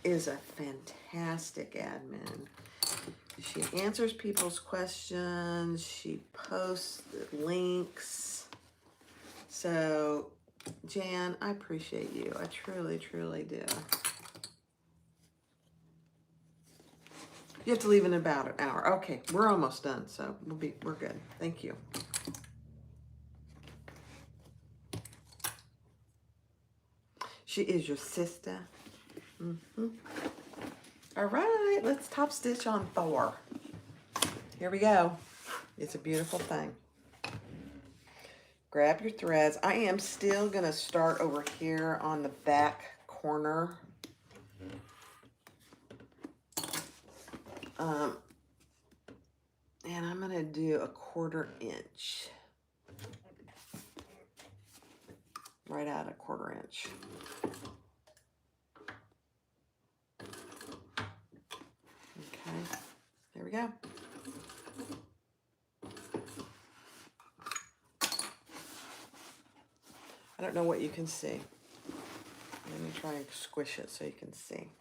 is a fantastic admin. She answers people's questions. She posts the links. So, Jan, I appreciate you. I truly, truly do. You have to leave in about an hour. Okay, we're almost done, so we're good. Thank you. She is your sister. Mm-hmm. All right, let's top stitch on Thor. Here we go. It's a beautiful thing. Grab your threads. I am still gonna start over here on the back corner. And I'm gonna do 1/4 inch. Right out 1/4 inch. Okay, there we go. I don't know what you can see. Let me try and squish it so you can see.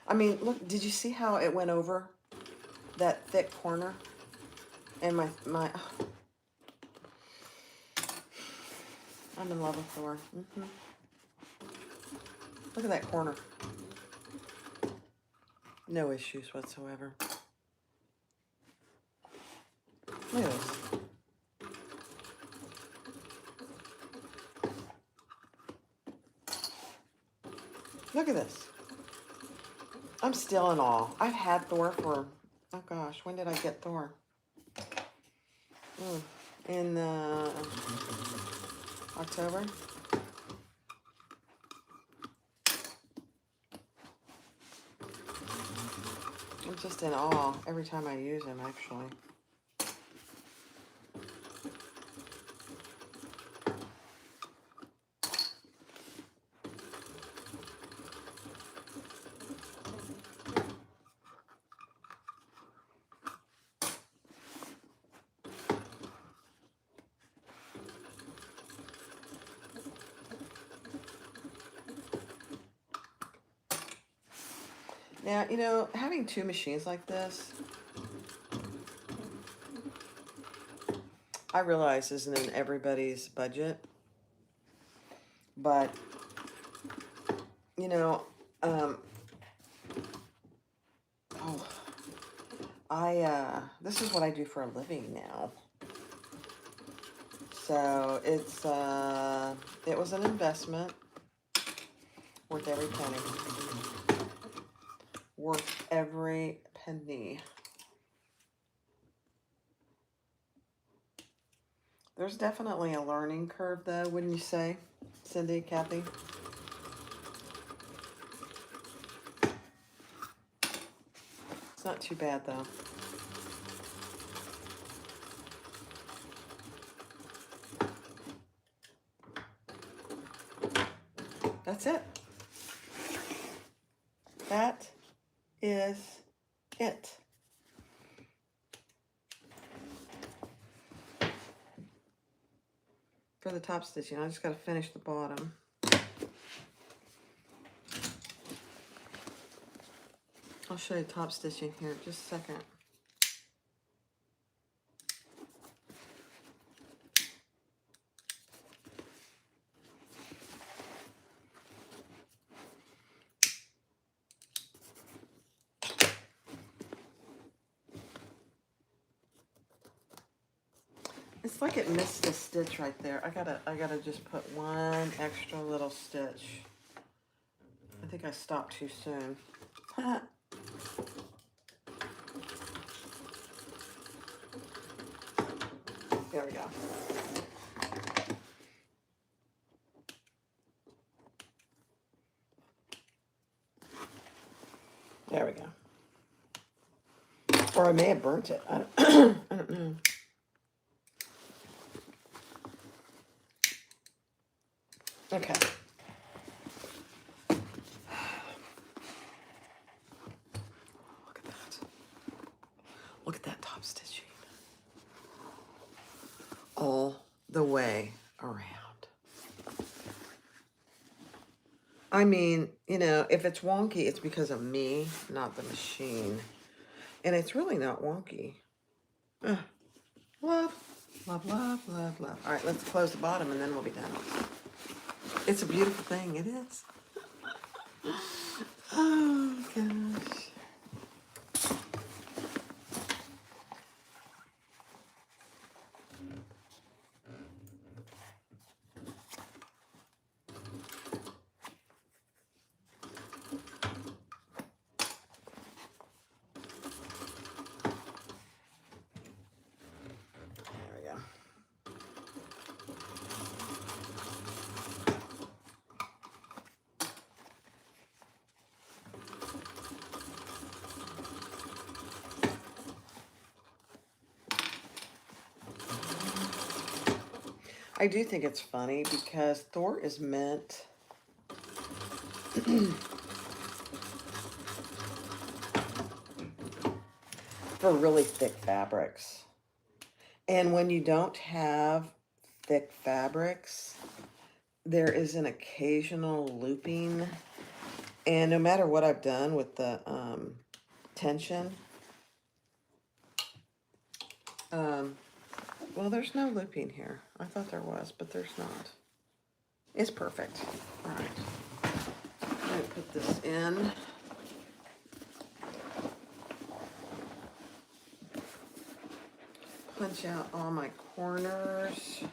I mean, look, did you see how it went over that thick corner? And my I'm in love with Thor. Look at that corner. No issues whatsoever. Look at this. Look at this. I'm still in awe. I've had Thor for, oh gosh, when did I get Thor? In October. I'm just in awe every time I use him, actually. Now, you know, having two machines like this, I realize isn't in everybody's budget, but, you know, oh, this is what I do for a living now. So it was an investment worth every penny. Worth every penny. There's definitely a learning curve, though, wouldn't you say, Cindy, Kathy? It's not too bad, though. That's it. That is it. For the top stitching, I just got to finish the bottom. I'll show you top stitching here in just a second. It's like it missed a stitch right there. I gotta just put one extra little stitch. I think I stopped too soon. There we go. There we go. Or I may have burnt it. I don't know. Okay. Look at that. Look at that top stitching. All the way around. I mean, you know, if it's wonky, it's because of me, not the machine. And it's really not wonky. Love, love, love, love, love. All right, let's close the bottom and then we'll be done. It's a beautiful thing. It is. Oh, gosh. I do think it's funny because Thor is meant for really thick fabrics. And when you don't have thick fabrics, there is an occasional looping. And no matter what I've done with the tension, well, there's no looping here. I thought there was, but there's not. It's perfect. All right. I'm going to put this in. Punch out all my corners.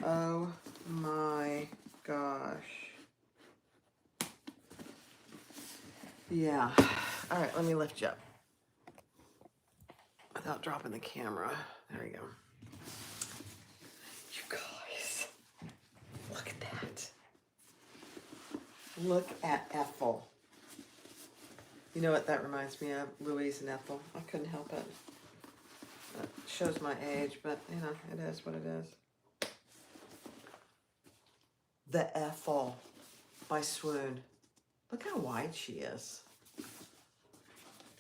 Oh my gosh. Yeah. All right, let me lift you up without dropping the camera. There we go. You guys, look at that. Look at Ethel. You know what that reminds me of? Louise and Ethel. I couldn't help it. It shows my age, but you know, it is what it is. The Ethel by Swoon. Look how wide she is.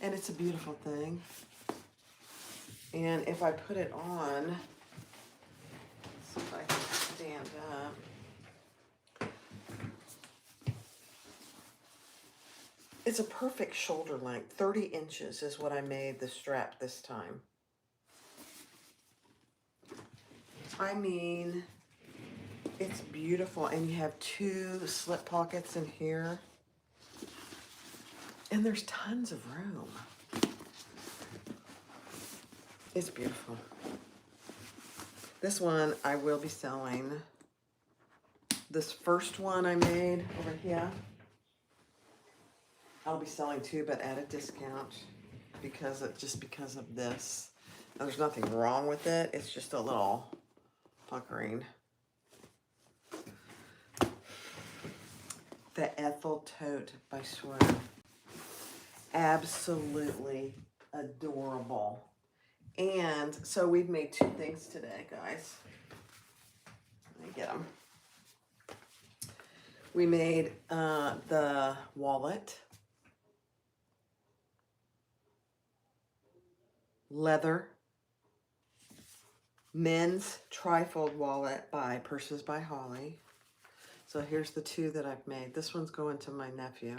And it's a beautiful thing. And if I put it on, let's see if I can stand up. It's a perfect shoulder length. 30 inches is what I made the strap this time. I mean, it's beautiful. And you have 2 slip pockets in here. And there's tons of room. It's beautiful. This one I will be selling. This first one I made over here, I'll be selling too, but at a discount because of this. Now, there's nothing wrong with it. It's just a little puckering. The Ethel Tote by Swoon. Absolutely adorable. And so we've made 2 things today, guys. Let me get them. We made the wallet, leather, men's trifold wallet by Purses by Holly. So here's the 2 that I've made. This one's going to my nephew.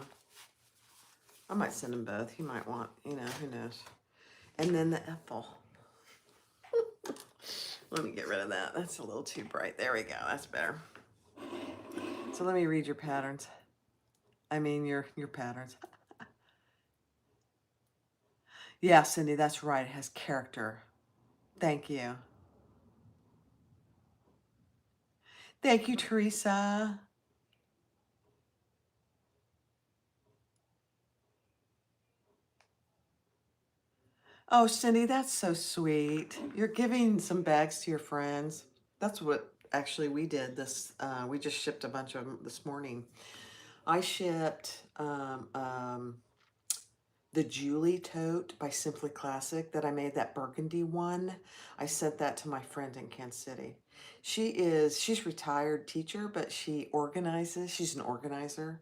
I might send him both. He might want, you know, who knows. And then the Ethel. Let me get rid of that. That's a little too bright. There we go. That's better. So let me read your patterns. I mean, your patterns. Yeah, Cindy, that's right. It has character. Thank you. Thank you, Teresa. Oh, Cindy, that's so sweet. You're giving some bags to your friends. That's what actually we did this. We just shipped a bunch of them this morning. I shipped the Julie tote by Simply Classic that I made, that burgundy one. I sent that to my friend in Kansas City. She's retired teacher, but she organizes. She's an organizer.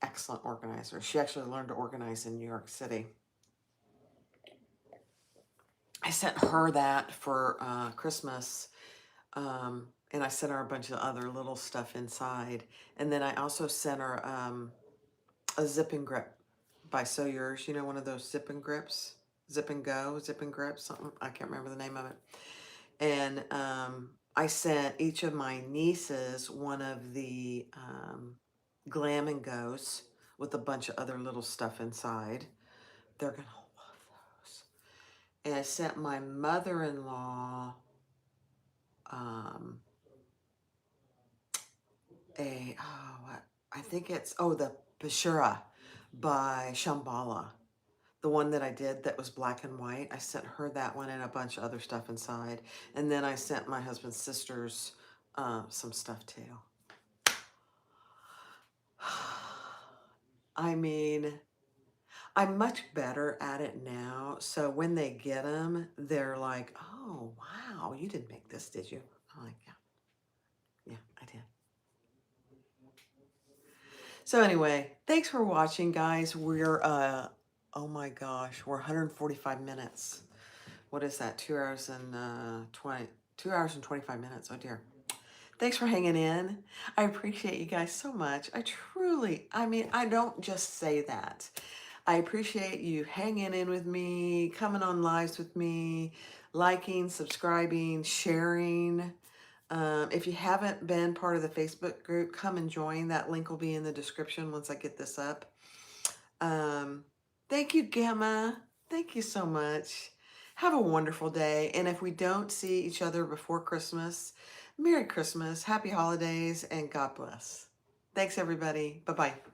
Excellent organizer. She actually learned to organize in New York City. I sent her that for Christmas, and I sent her a bunch of other little stuff inside. And then I also sent her a zip and grip by Sew Yours. You know, one of those zip and grips, zip and go, zip and grip, something. I can't remember the name of it. And I sent each of my nieces one of the Glam and Goes with a bunch of other little stuff inside. They're gonna love those. And I sent my mother-in-law the Bashura by Shambhala. The one that I did that was black and white. I sent her that one and a bunch of other stuff inside. And then I sent my husband's sisters some stuff too. I mean, I'm much better at it now. So when they get them, they're like, oh, wow, you didn't make this, did you? I'm like, yeah. Yeah, I did. So anyway, thanks for watching, guys. We're, oh my gosh, we're 145 minutes. What is that? 2 hours and 2 hours and 25 minutes. Oh dear. Thanks for hanging in. I appreciate you guys so much. I mean, I don't just say that. I appreciate you hanging in with me, coming on lives with me, liking, subscribing, sharing. If you haven't been part of the Facebook group, come and join. That link will be in the description once I get this up. Thank you, Gamma. Thank you so much. Have a wonderful day. And if we don't see each other before Christmas, Merry Christmas, Happy Holidays, and God bless. Thanks, everybody. Bye-bye.